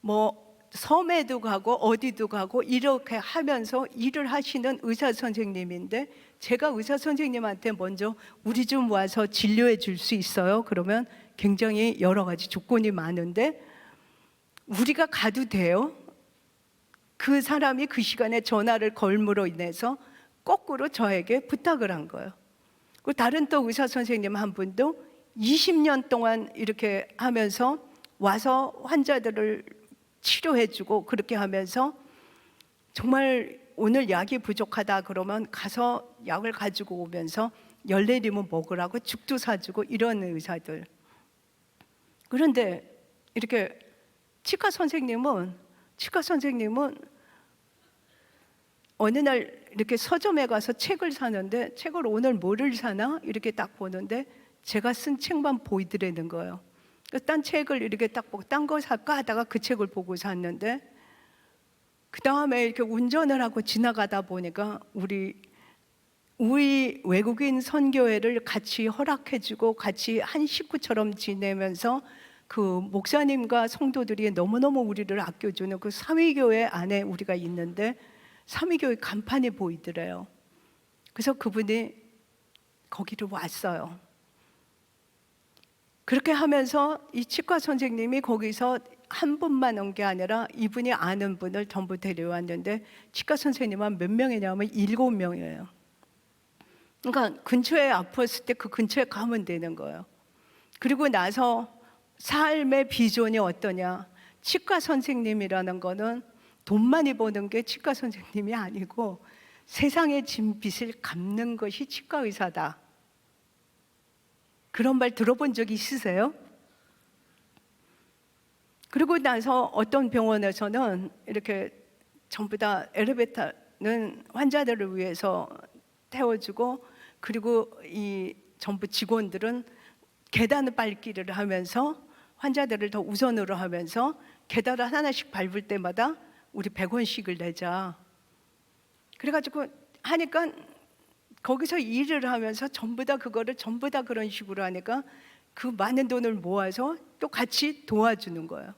뭐 섬에도 가고 어디도 가고 이렇게 하면서 일을 하시는 의사 선생님인데, 제가 의사 선생님한테 먼저 우리 좀 와서 진료해 줄 수 있어요? 그러면 굉장히 여러 가지 조건이 많은데 우리가 가도 돼요? 그 사람이 그 시간에 전화를 걸므로 인해서 거꾸로 저에게 부탁을 한 거예요. 그리고 다른 또 의사 선생님 한 분도 20년 동안 이렇게 하면서 와서 환자들을 치료해주고 그렇게 하면서 정말 오늘 약이 부족하다 그러면 가서 약을 가지고 오면서 열내리면 먹으라고 죽도 사주고 이런 의사들. 그런데 이렇게 치과 선생님은 어느 날 이렇게 서점에 가서 책을 사는데 책을 오늘 뭐를 사나 이렇게 딱 보는데 제가 쓴 책만 보이더라는 거예요. 딴 책을 이렇게 딱 보고 딴 거 살까 하다가 그 책을 보고 샀는데, 그 다음에 이렇게 운전을 하고 지나가다 보니까 우리 외국인 선교회를 같이 허락해주고 같이 한 식구처럼 지내면서 그 목사님과 성도들이 너무너무 우리를 아껴주는 그 삼위교회 안에 우리가 있는데 삼위교회 간판이 보이더래요. 그래서 그분이 거기를 왔어요. 그렇게 하면서 이 치과 선생님이 거기서 한 분만 온 게 아니라 이분이 아는 분을 전부 데려왔는데 치과 선생님은 몇 명이냐면 7명이에요. 그러니까 근처에 아팠을 때 그 근처에 가면 되는 거예요. 그리고 나서 삶의 비전이 어떠냐? 치과 선생님이라는 거는 돈 많이 버는 게 치과 선생님이 아니고 세상의 진빚을 갚는 것이 치과 의사다. 그런 말 들어본 적 있으세요? 그리고 나서 어떤 병원에서는 이렇게 전부 다 엘리베이터는 환자들을 위해서 태워주고, 그리고 이 전부 직원들은 계단을 밟기를 하면서 환자들을 더 우선으로 하면서 계단을 하나씩 밟을 때마다 우리 100원씩을 내자. 그래가지고 하니까 거기서 일을 하면서 전부 다 그거를 전부 다 그런 식으로 하니까 그 많은 돈을 모아서 또 같이 도와주는 거예요.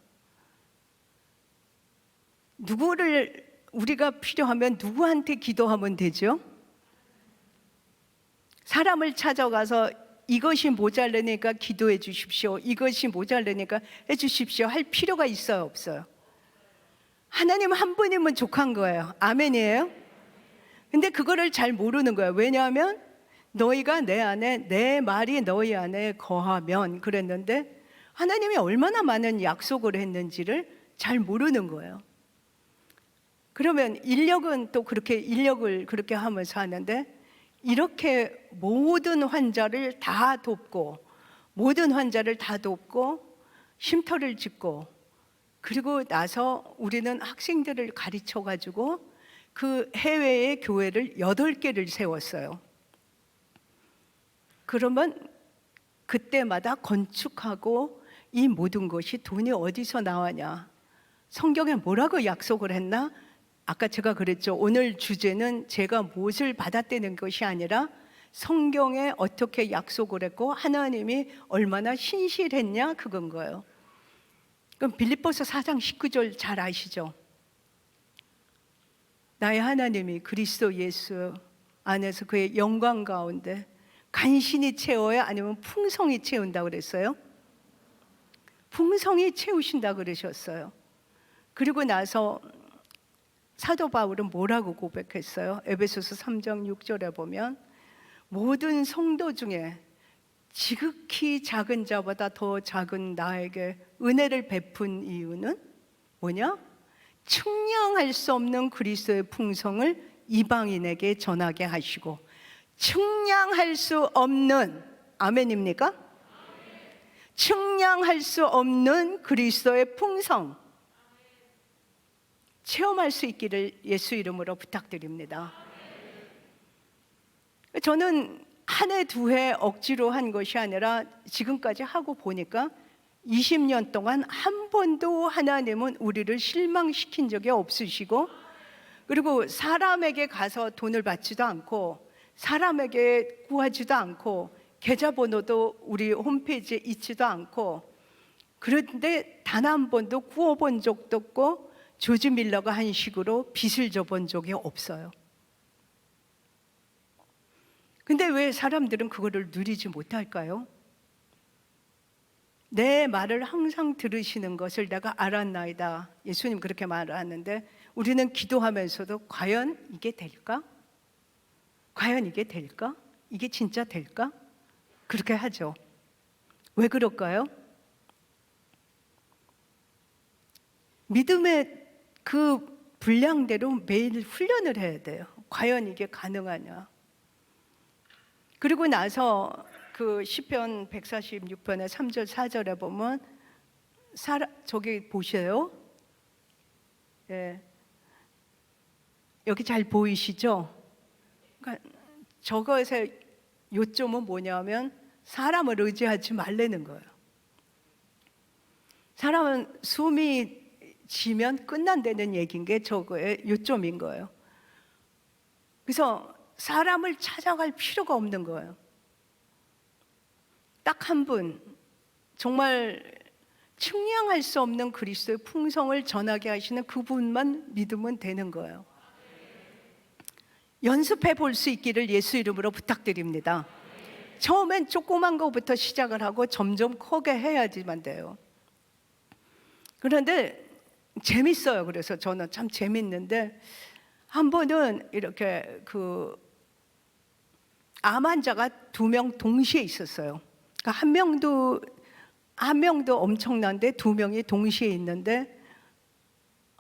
누구를 우리가 필요하면 누구한테 기도하면 되죠? 사람을 찾아가서 이것이 모자르니까 기도해 주십시오, 이것이 모자르니까 해 주십시오 할 필요가 있어요, 없어요? 하나님 한 분이면 족한 거예요. 아멘이에요? 근데 그거를 잘 모르는 거예요. 왜냐하면 너희가 내 안에, 내 말이 너희 안에 거하면 그랬는데, 하나님이 얼마나 많은 약속을 했는지를 잘 모르는 거예요. 그러면 인력은 또 그렇게 인력을 그렇게 하면서 하는데, 이렇게 모든 환자를 다 돕고 모든 환자를 다 돕고 쉼터를 짓고, 그리고 나서 우리는 학생들을 가르쳐 가지고 그 해외의 교회를 8개를 세웠어요. 그러면 그때마다 건축하고 이 모든 것이 돈이 어디서 나왔냐? 성경에 뭐라고 약속을 했나? 아까 제가 그랬죠. 오늘 주제는 제가 무엇을 받아떼는 것이 아니라 성경에 어떻게 약속을 했고 하나님이 얼마나 신실했냐, 그건 거예요. 그럼 빌립보서 4장 19절 잘 아시죠? 나의 하나님이 그리스도 예수 안에서 그의 영광 가운데 간신히 채워야, 아니면 풍성히 채운다 그랬어요? 풍성히 채우신다 그러셨어요. 그리고 나서 사도 바울은 뭐라고 고백했어요? 에베소서 3장 6절에 보면 모든 성도 중에 지극히 작은 자보다 더 작은 나에게 은혜를 베푼 이유는 뭐냐? 측량할 수 없는 그리스도의 풍성을 이방인에게 전하게 하시고, 측량할 수 없는, 아멘입니까? 측량할 수 없는 그리스도의 풍성 체험할 수 있기를 예수 이름으로 부탁드립니다. 저는 한 해, 두 해 억지로 한 것이 아니라 지금까지 하고 보니까 20년 동안 한 번도 하나님은 우리를 실망시킨 적이 없으시고, 그리고 사람에게 가서 돈을 받지도 않고 사람에게 구하지도 않고 계좌번호도 우리 홈페이지에 있지도 않고, 그런데 단 한 번도 구워본 적도 없고 조지 밀러가 한 식으로 빚을 져본 적이 없어요. 근데 왜 사람들은 그거를 누리지 못할까요? 내 말을 항상 들으시는 것을 내가 알았나이다. 예수님 그렇게 말하는데, 우리는 기도하면서도 과연 이게 될까? 과연 이게 될까? 이게 진짜 될까? 그렇게 하죠. 왜 그럴까요? 믿음의 그 분량대로 매일 훈련을 해야 돼요. 과연 이게 가능하냐? 그리고 나서 그 시편 146편의 3절 4절에 보면 저기 보세요. 예. 여기 잘 보이시죠? 그러니까 저것의 요점은 뭐냐면 사람을 의지하지 말라는 거예요. 사람은 숨이 지면 끝난다는 얘기인 게 저거의 요점인 거예요. 그래서 사람을 찾아갈 필요가 없는 거예요. 딱 한 분, 정말 측량할 수 없는 그리스도의 풍성을 전하게 하시는 그분만 믿으면 되는 거예요. 연습해 볼 수 있기를 예수 이름으로 부탁드립니다. 처음엔 조그만 거부터 시작을 하고 점점 크게 해야지만 돼요. 그런데 재밌어요. 그래서 저는 참 재밌는데, 한 번은 이렇게 암 환자가 2명 동시에 있었어요. 그러니까 한 명도 엄청난데 2명이 동시에 있는데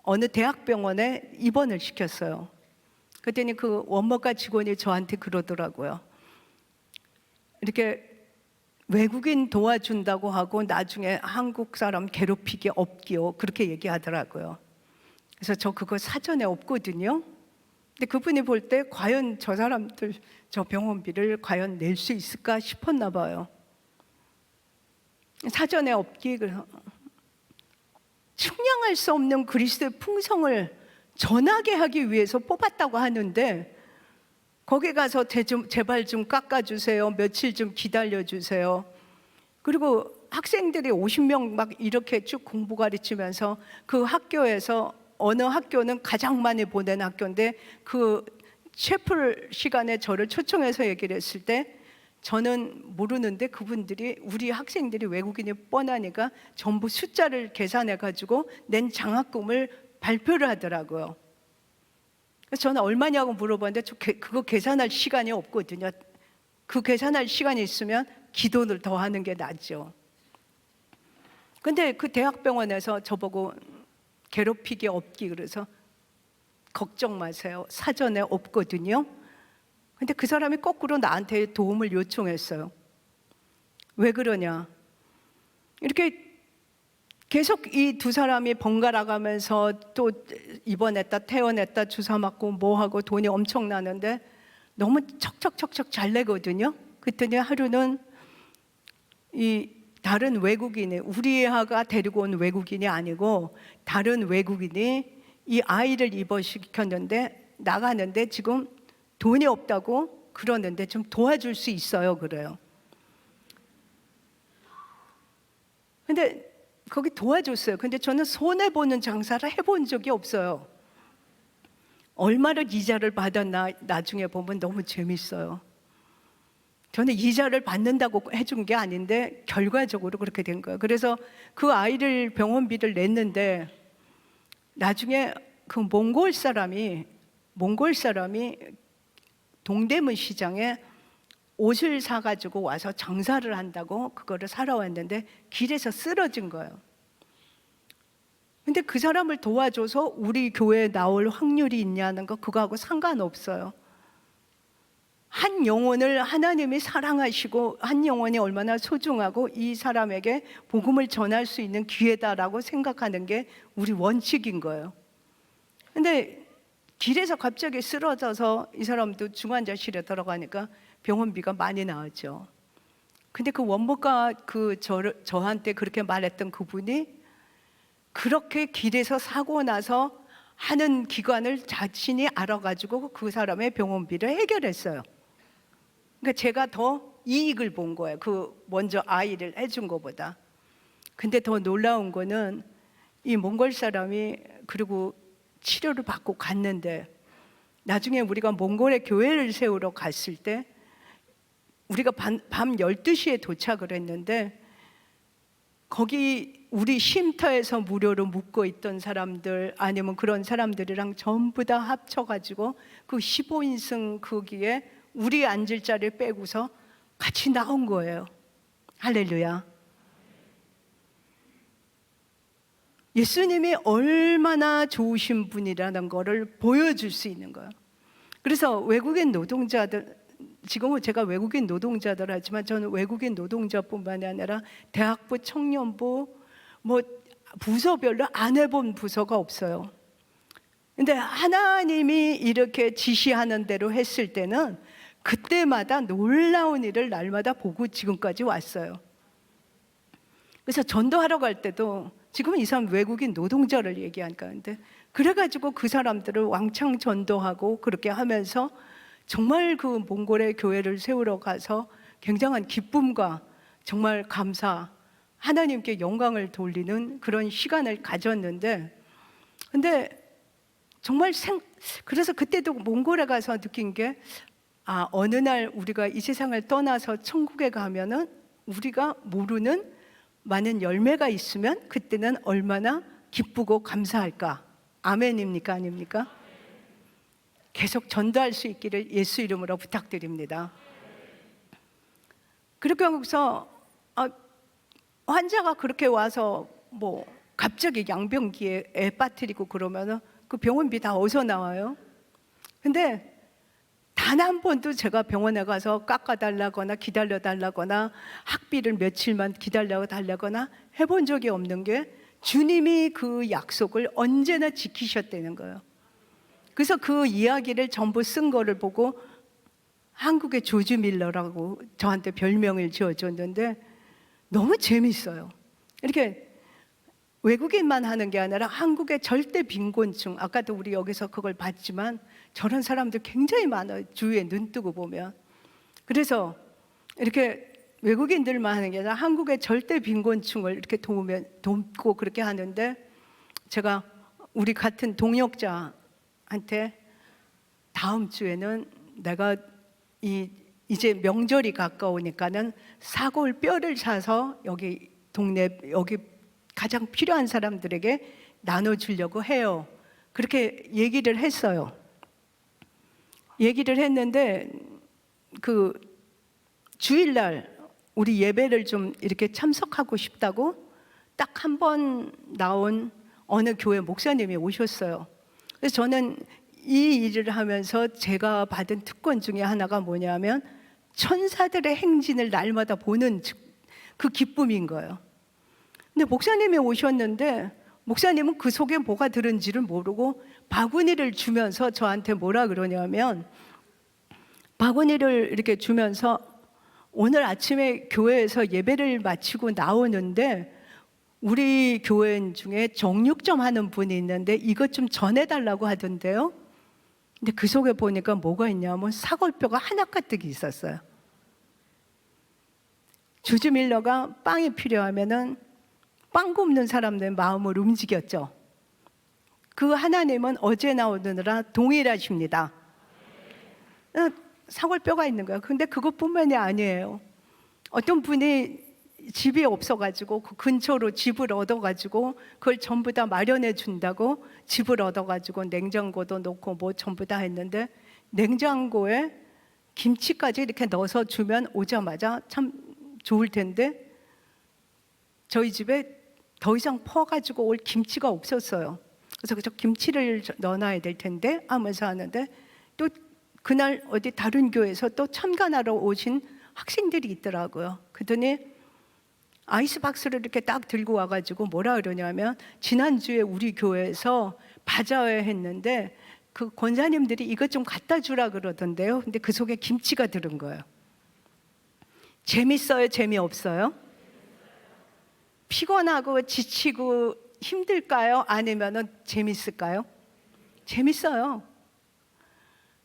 어느 대학병원에 입원을 시켰어요. 그랬더니 그 원모가 직원이 저한테 그러더라고요. 이렇게 외국인 도와준다고 하고 나중에 한국 사람 괴롭히기 없기요, 그렇게 얘기하더라고요. 그래서 저 그거 사전에 없거든요. 근데 그분이 볼 때 과연 저 사람들 저 병원비를 과연 낼 수 있을까 싶었나 봐요. 사전에 없기, 측량할 수 없는 그리스도의 풍성을 전하게 하기 위해서 뽑았다고 하는데, 거기 가서 제발 좀 깎아주세요, 며칠 좀 기다려주세요. 그리고 학생들이 50명 막 이렇게 쭉 공부 가르치면서 그 학교에서 어느 학교는 가장 많이 보낸 학교인데, 그 채플 시간에 저를 초청해서 얘기를 했을 때 저는 모르는데 그분들이, 우리 학생들이 외국인이 뻔하니까 전부 숫자를 계산해 가지고 낸 장학금을 발표를 하더라고요. 그래서 저는 얼마냐고 물어봤는데 그거 계산할 시간이 없거든요. 그 계산할 시간이 있으면 기도를 더 하는 게 낫죠. 근데 그 대학병원에서 저보고 괴롭히기 없기, 그래서 걱정 마세요, 사전에 없거든요. 근데 그 사람이 거꾸로 나한테 도움을 요청했어요. 왜 그러냐, 이렇게 계속 이 두 사람이 번갈아 가면서 또 입원했다 퇴원했다 주사 맞고 뭐하고 돈이 엄청 나는데 너무 척척척척 잘 내거든요. 그랬더니 하루는 이 다른 외국인이, 우리 애가 데리고 온 외국인이 아니고 다른 외국인이 이 아이를 입원시켰는데 나가는데 지금 돈이 없다고 그러는데 좀 도와줄 수 있어요, 그래요. 근데 거기 도와줬어요. 근데 저는 손해보는 장사를 해본 적이 없어요. 얼마를 이자를 받았나 나중에 보면 너무 재밌어요. 저는 이자를 받는다고 해준 게 아닌데 결과적으로 그렇게 된 거예요. 그래서 그 아이를 병원비를 냈는데 나중에 그 몽골 사람이 동대문 시장에 옷을 사가지고 와서 장사를 한다고 그거를 사러 왔는데 길에서 쓰러진 거예요. 근데 그 사람을 도와줘서 우리 교회에 나올 확률이 있냐는 거, 그거하고 상관없어요. 한 영혼을 하나님이 사랑하시고 한 영혼이 얼마나 소중하고 이 사람에게 복음을 전할 수 있는 기회다라고 생각하는 게 우리 원칙인 거예요. 근데 길에서 갑자기 쓰러져서 이 사람도 중환자실에 들어가니까 병원비가 많이 나왔죠. 근데 그 원모가 저한테 그렇게 말했던 그분이 그렇게 길에서 사고 나서 하는 기관을 자신이 알아가지고 그 사람의 병원비를 해결했어요. 그러니까 제가 더 이익을 본 거예요, 그 먼저 아이를 해준 것보다. 근데 더 놀라운 거는 이 몽골 사람이 그리고 치료를 받고 갔는데 나중에 우리가 몽골에 교회를 세우러 갔을 때 우리가 밤 12시에 도착을 했는데 거기 우리 쉼터에서 무료로 묵고 있던 사람들 아니면 그런 사람들이랑 전부 다 합쳐가지고 그 15인승 거기에 우리 앉을 자리를 빼고서 같이 나온 거예요. 할렐루야. 예수님이 얼마나 좋으신 분이라는 거를 보여줄 수 있는 거예요. 그래서 외국인 노동자들, 지금은 제가 외국인 노동자들 하지만 저는 외국인 노동자뿐만이 아니라 대학부, 청년부, 뭐 부서별로 안 해본 부서가 없어요. 근데 하나님이 이렇게 지시하는 대로 했을 때는 그때마다 놀라운 일을 날마다 보고 지금까지 왔어요. 그래서 전도하러 갈 때도 지금은 이 사람 외국인 노동자를 얘기하니까, 근데 그래가지고 그 사람들을 왕창 전도하고 그렇게 하면서 정말 그 몽골의 교회를 세우러 가서 굉장한 기쁨과 정말 감사, 하나님께 영광을 돌리는 그런 시간을 가졌는데, 근데 정말 그래서 그때도 몽골에 가서 느낀 게, 어느 날 우리가 이 세상을 떠나서 천국에 가면은 우리가 모르는 많은 열매가 있으면 그때는 얼마나 기쁘고 감사할까. 아멘입니까, 아닙니까? 계속 전도할 수 있기를 예수 이름으로 부탁드립니다. 그렇게 하고서 환자가 그렇게 와서 뭐 갑자기 양병기에 애 빠뜨리고 그러면은 그 병원비 다 어디서 나와요? 근데 다 단 한 번도 제가 병원에 가서 깎아달라거나 기다려달라거나 학비를 며칠만 기다려달라거나 해본 적이 없는 게 주님이 그 약속을 언제나 지키셨다는 거예요. 그래서 그 이야기를 전부 쓴 거를 보고 한국의 조지 밀러라고 저한테 별명을 지어줬는데 너무 재밌어요. 이렇게 외국인만 하는 게 아니라 한국의 절대 빈곤층, 아까도 우리 여기서 그걸 봤지만 저런 사람들 굉장히 많아요. 주위에 눈 뜨고 보면. 그래서 이렇게 외국인들만 하는 게 아니라 한국의 절대 빈곤층을 이렇게 돕고 그렇게 하는데, 제가 우리 같은 동역자한테 다음 주에는 내가 이제 명절이 가까우니까는 사골 뼈를 사서 여기 동네 여기 가장 필요한 사람들에게 나눠주려고 해요. 그렇게 얘기를 했어요. 얘기를 했는데 그 주일날 우리 예배를 좀 이렇게 참석하고 싶다고 딱 한 번 나온 어느 교회 목사님이 오셨어요. 그래서 저는 이 일을 하면서 제가 받은 특권 중에 하나가 뭐냐면 천사들의 행진을 날마다 보는 그 기쁨인 거예요. 근데 목사님이 오셨는데 목사님은 그 속에 뭐가 들은지를 모르고 바구니를 주면서 저한테 뭐라 그러냐면, 바구니를 이렇게 주면서 오늘 아침에 교회에서 예배를 마치고 나오는데 우리 교인 중에 정육점 하는 분이 있는데 이것 좀 전해달라고 하던데요. 근데 그 속에 보니까 뭐가 있냐면 사골뼈가 하나 가득 있었어요. 조지 밀러가 빵이 필요하면은 빵 굽는 사람들의 마음을 움직였죠. 그 하나님은 어제나 오늘이나 동일하십니다. 사골뼈가 있는 거예요. 근데 그것뿐만이 아니에요. 어떤 분이 집이 없어가지고 그 근처로 집을 얻어가지고 그걸 전부 다 마련해 준다고 집을 얻어가지고 냉장고도 넣고 뭐 전부 다 했는데 냉장고에 김치까지 이렇게 넣어서 주면 오자마자 참 좋을 텐데 저희 집에 더 이상 퍼가지고 올 김치가 없었어요. 그래서 저 김치를 넣어놔야 될 텐데 하면서 하는데 또 그날 어디 다른 교회에서 또 참관하러 오신 학생들이 있더라고요. 그랬더니 아이스박스를 이렇게 딱 들고 와가지고 뭐라 그러냐면 지난주에 우리 교회에서 바자회 했는데 그 권사님들이 이것 좀 갖다 주라 그러던데요. 근데 그 속에 김치가 들은 거예요. 재밌어요? 재미없어요? 피곤하고 지치고 힘들까요? 아니면은 재밌을까요? 재밌어요.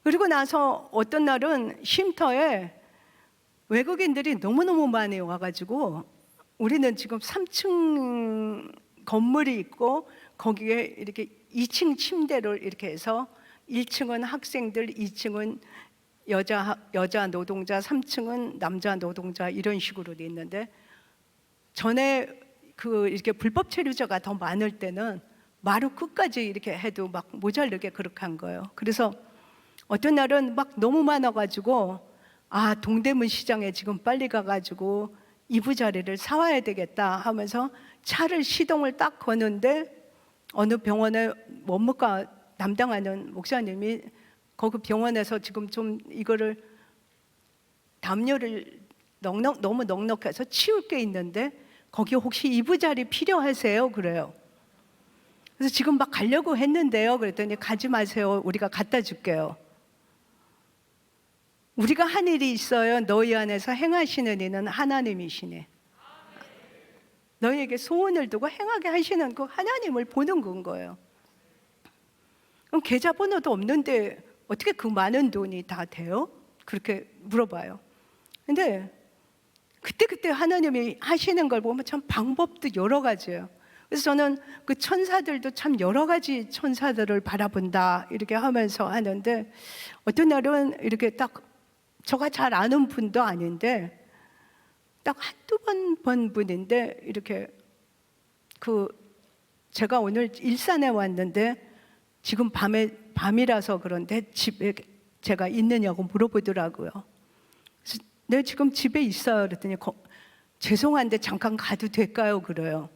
그리고 나서 어떤 날은 쉼터에 외국인들이 너무너무 많이 와가지고 우리는 지금 3층 건물이 있고 거기에 이렇게 2층 침대를 이렇게 해서 1층은 학생들, 2층은 여자 노동자, 3층은 남자 노동자 이런 식으로 돼 있는데, 전에 그 이렇게 불법 체류자가 더 많을 때는 마루 끝까지 이렇게 해도 막 모자르게 그렇게 한 거예요. 그래서 어떤 날은 막 너무 많아가지고 동대문 시장에 지금 빨리 가가지고 이부자리를 사와야 되겠다 하면서 차를 시동을 딱 거는데 어느 병원에 원무과 담당하는 목사님이 거기 병원에서 지금 좀 이거를 담요를 너무 넉넉해서 치울 게 있는데 거기 혹시 이부자리 필요하세요? 그래요. 그래서 지금 막 가려고 했는데요. 그랬더니 가지 마세요. 우리가 갖다 줄게요. 우리가 한 일이 있어요. 너희 안에서 행하시는 이는 하나님이시네. 너희에게 소원을 두고 행하게 하시는 그 하나님을 보는 건 거예요. 그럼 계좌번호도 없는데 어떻게 그 많은 돈이 다 돼요? 그렇게 물어봐요. 근데 그때 하나님이 하시는 걸 보면 참 방법도 여러 가지예요. 그래서 저는 그 천사들도 참 여러 가지 천사들을 바라본다 이렇게 하면서 하는데, 어떤 날은 이렇게 딱 저가 잘 아는 분도 아닌데 딱 한두 번 본 분인데 이렇게 제가 오늘 일산에 왔는데 지금 밤이라서 그런데 집에 제가 있느냐고 물어보더라고요. 그래서 네, 지금 집에 있어요. 그랬더니 죄송한데 잠깐 가도 될까요? 그래요.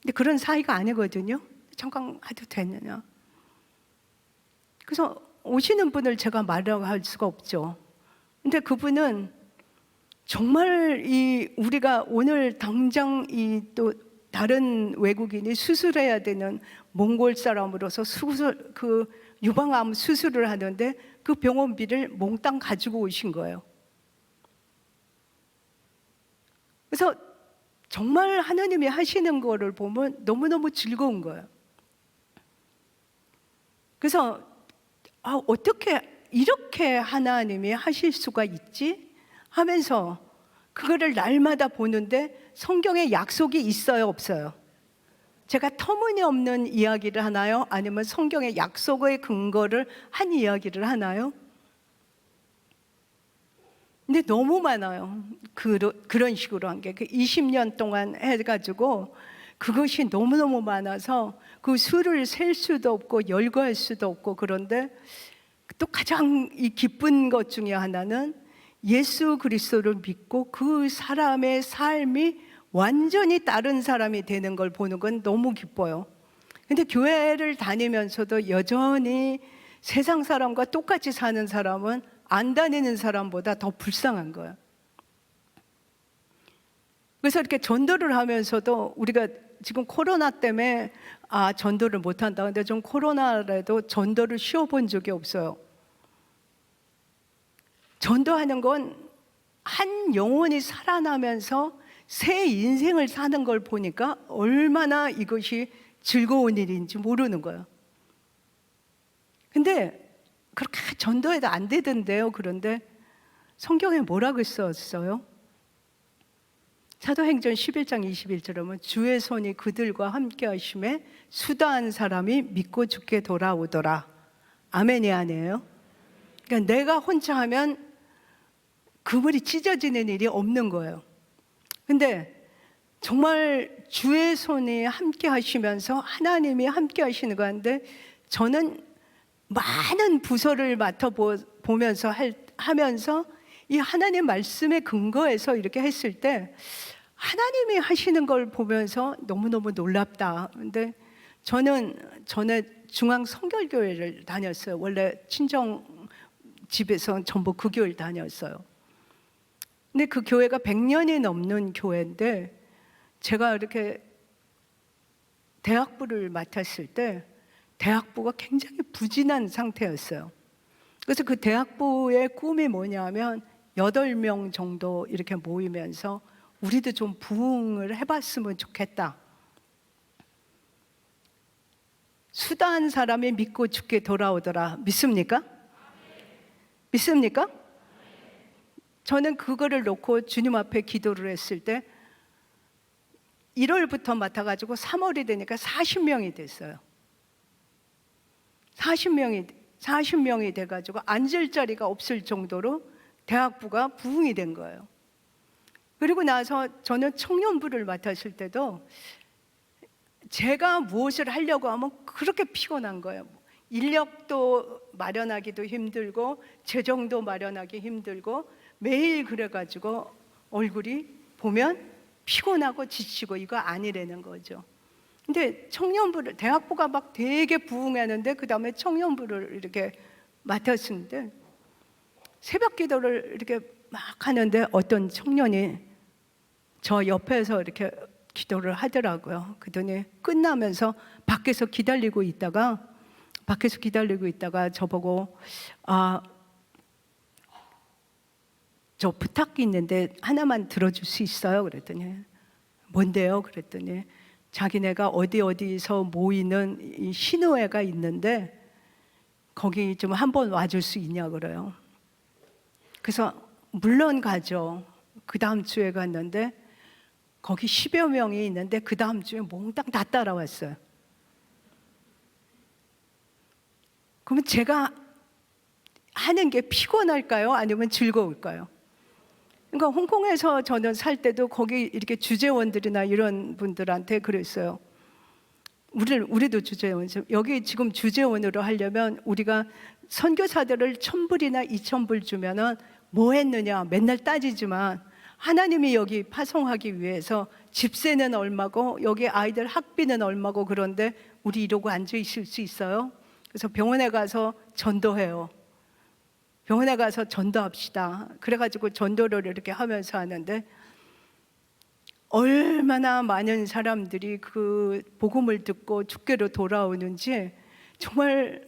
근데 그런 사이가 아니거든요. 잠깐 가도 되느냐. 그래서 오시는 분을 제가 말이라고 할 수가 없죠. 근데 그분은 정말 우리가 오늘 당장 또 다른 외국인이 수술해야 되는 몽골 사람으로서 유방암 수술을 하는데 그 병원비를 몽땅 가지고 오신 거예요. 그래서 정말 하나님이 하시는 거를 보면 너무너무 즐거운 거예요. 그래서 어떻게 이렇게 하나님이 하실 수가 있지? 하면서 그거를 날마다 보는데 성경에 약속이 있어요, 없어요? 제가 터무니없는 이야기를 하나요? 아니면 성경의 약속의 근거를 한 이야기를 하나요? 근데 너무 많아요. 그런 식으로 한 게. 20년 동안 해가지고 그것이 너무너무 많아서 그 수를 셀 수도 없고 열거할 수도 없고. 그런데 또 가장 기쁜 것 중에 하나는 예수 그리스도를 믿고 그 사람의 삶이 완전히 다른 사람이 되는 걸 보는 건 너무 기뻐요. 근데 교회를 다니면서도 여전히 세상 사람과 똑같이 사는 사람은 안 다니는 사람보다 더 불쌍한 거예요. 그래서 이렇게 전도를 하면서도 우리가 지금 코로나 때문에 전도를 못 한다. 근데 좀 코로나라도 전도를 쉬어본 적이 없어요. 전도하는 건 한 영혼이 살아나면서 새 인생을 사는 걸 보니까 얼마나 이것이 즐거운 일인지 모르는 거예요. 근데 그렇게 전도해도 안 되던데요. 그런데 성경에 뭐라고 썼어요? 사도행전 11장 21절에 보면 주의 손이 그들과 함께 하심에 수다한 사람이 믿고 죽게 돌아오더라. 아멘이 아니에요? 그러니까 내가 혼자 하면 그물이 찢어지는 일이 없는 거예요. 근데 정말 주의 손이 함께 하시면서 하나님이 함께 하시는 건데, 저는 많은 부서를 맡아보면서 하면서 이 하나님 말씀의 근거에서 이렇게 했을 때 하나님이 하시는 걸 보면서 너무너무 놀랍다. 근데 저는 전에 중앙 성결교회를 다녔어요. 원래 친정 집에서 전부 그 교회를 다녔어요. 근데 그 교회가 100년이 넘는 교회인데 제가 이렇게 대학부를 맡았을 때 대학부가 굉장히 부진한 상태였어요. 그래서 그 대학부의 꿈이 뭐냐면 8명 정도 이렇게 모이면서 우리도 좀 부흥을 해봤으면 좋겠다. 수다한 사람이 믿고 죽게 돌아오더라. 믿습니까? 믿습니까? 저는 그거를 놓고 주님 앞에 기도를 했을 때 1월부터 맡아가지고 3월이 되니까 40명이 됐어요. 40명이 돼가지고 앉을 자리가 없을 정도로 대학부가 부흥이 된 거예요. 그리고 나서 저는 청년부를 맡았을 때도 제가 무엇을 하려고 하면 그렇게 피곤한 거예요. 인력도 마련하기도 힘들고 재정도 마련하기 힘들고 매일 그래가지고 얼굴이 보면 피곤하고 지치고 이거 아니라는 거죠. 근데 청년부를, 대학부가 막 되게 부흥하는데 그 다음에 청년부를 이렇게 맡았는데 새벽 기도를 이렇게 막 하는데 어떤 청년이 저 옆에서 이렇게 기도를 하더라고요. 그러더니 끝나면서 밖에서 기다리고 있다가 저보고 저 부탁이 있는데 하나만 들어줄 수 있어요? 그랬더니 뭔데요? 그랬더니 자기네가 어디서 모이는 이 신우회가 있는데 거기 좀 한번 와줄 수 있냐 그래요. 그래서 물론 가죠. 그 다음 주에 갔는데 거기 10여 명이 있는데 그 다음 주에 몽땅 다 따라왔어요. 그러면 제가 하는 게 피곤할까요? 아니면 즐거울까요? 그러니까 홍콩에서 저는 살 때도 거기 이렇게 주재원들이나 이런 분들한테 그랬어요. 우리도 주재원, 여기 지금 주재원으로 하려면 우리가 선교사들을 1,000불이나 2,000불 주면은 뭐 했느냐 맨날 따지지만 하나님이 여기 파송하기 위해서 집세는 얼마고 여기 아이들 학비는 얼마고 그런데 우리 이러고 앉아 있을 수 있어요? 그래서 병원에 가서 전도해요. 병원에 가서 전도합시다. 그래가지고 전도를 이렇게 하면서 하는데 얼마나 많은 사람들이 그 복음을 듣고 주께로 돌아오는지, 정말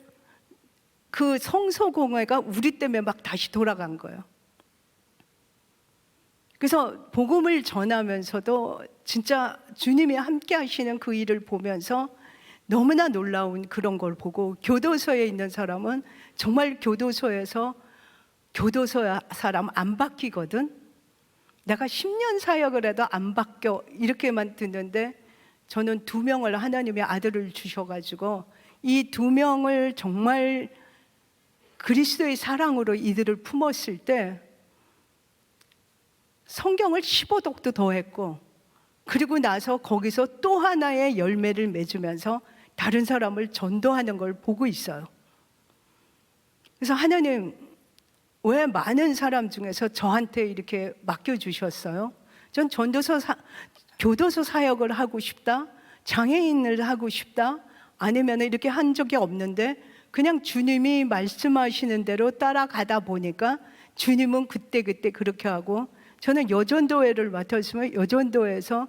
그 성소공회가 우리 때문에 막 다시 돌아간 거예요. 그래서 복음을 전하면서도 진짜 주님이 함께 하시는 그 일을 보면서 너무나 놀라운 그런 걸 보고, 교도소에 있는 사람은 정말 교도소에서 교도소 사람 안 바뀌거든. 내가 10년 사역을 해도 안 바뀌어, 이렇게만 듣는데 저는 2명을 하나님의 아들을 주셔가지고 이 2명을 정말 그리스도의 사랑으로 이들을 품었을 때 성경을 15독도 더 했고, 그리고 나서 거기서 또 하나의 열매를 맺으면서 다른 사람을 전도하는 걸 보고 있어요. 그래서 하나님, 왜 많은 사람 중에서 저한테 이렇게 맡겨주셨어요? 전 교도소 사역을 하고 싶다, 장애인을 하고 싶다, 아니면 이렇게 한 적이 없는데 그냥 주님이 말씀하시는 대로 따라가다 보니까 주님은 그때그때 그렇게 하고, 저는 여전도회를 맡았으면 여전도회에서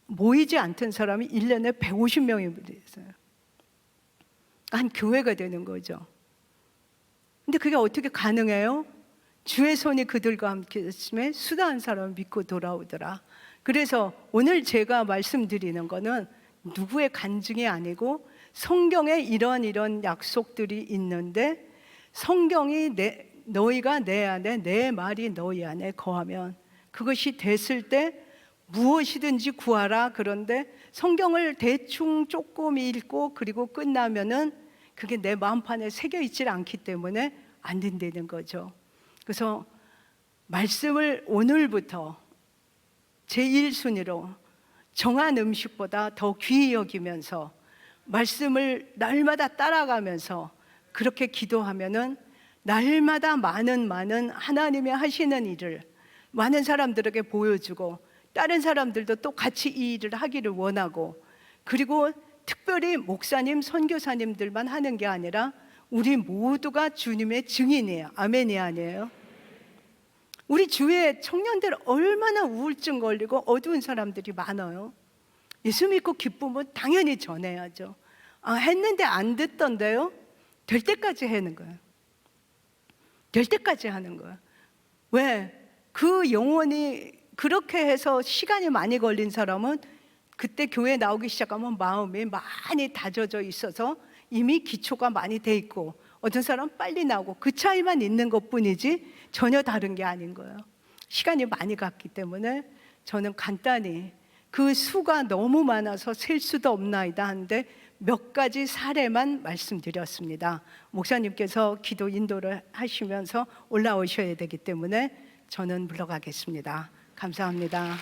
모이지 않던 사람이 1년에 150명이 됐어요. 한 교회가 되는 거죠. 근데 그게 어떻게 가능해요? 주의 손이 그들과 함께 있음에 수다한 사람을 믿고 돌아오더라. 그래서 오늘 제가 말씀드리는 거는 누구의 간증이 아니고 성경에 이런 약속들이 있는데, 성경이 너희가 내 안에, 내 말이 너희 안에 거하면 그것이 됐을 때 무엇이든지 구하라. 그런데 성경을 대충 조금 읽고 그리고 끝나면은 그게 내 마음판에 새겨 있질 않기 때문에 안 된다는 거죠. 그래서 말씀을 오늘부터 제1순위로 정한 음식보다 더 귀히 여기면서 말씀을 날마다 따라가면서 그렇게 기도하면은 날마다 많은 하나님이 하시는 일을 많은 사람들에게 보여주고, 다른 사람들도 또 같이 이 일을 하기를 원하고, 그리고 특별히 목사님, 선교사님들만 하는 게 아니라 우리 모두가 주님의 증인이에요. 아멘이 아니에요? 우리 주위에 청년들 얼마나 우울증 걸리고 어두운 사람들이 많아요. 예수 믿고 기쁨은 당연히 전해야죠. 했는데 안 됐던데요? 될 때까지 하는 거예요. 될 때까지 하는 거예요. 왜? 그 영혼이 그렇게 해서 시간이 많이 걸린 사람은 그때 교회 나오기 시작하면 마음이 많이 다져져 있어서 이미 기초가 많이 돼 있고, 어떤 사람은 빨리 나오고, 그 차이만 있는 것뿐이지 전혀 다른 게 아닌 거예요. 시간이 많이 갔기 때문에 저는 간단히 그 수가 너무 많아서 셀 수도 없나이다 하는데 몇 가지 사례만 말씀드렸습니다. 목사님께서 기도 인도를 하시면서 올라오셔야 되기 때문에 저는 물러가겠습니다. 감사합니다.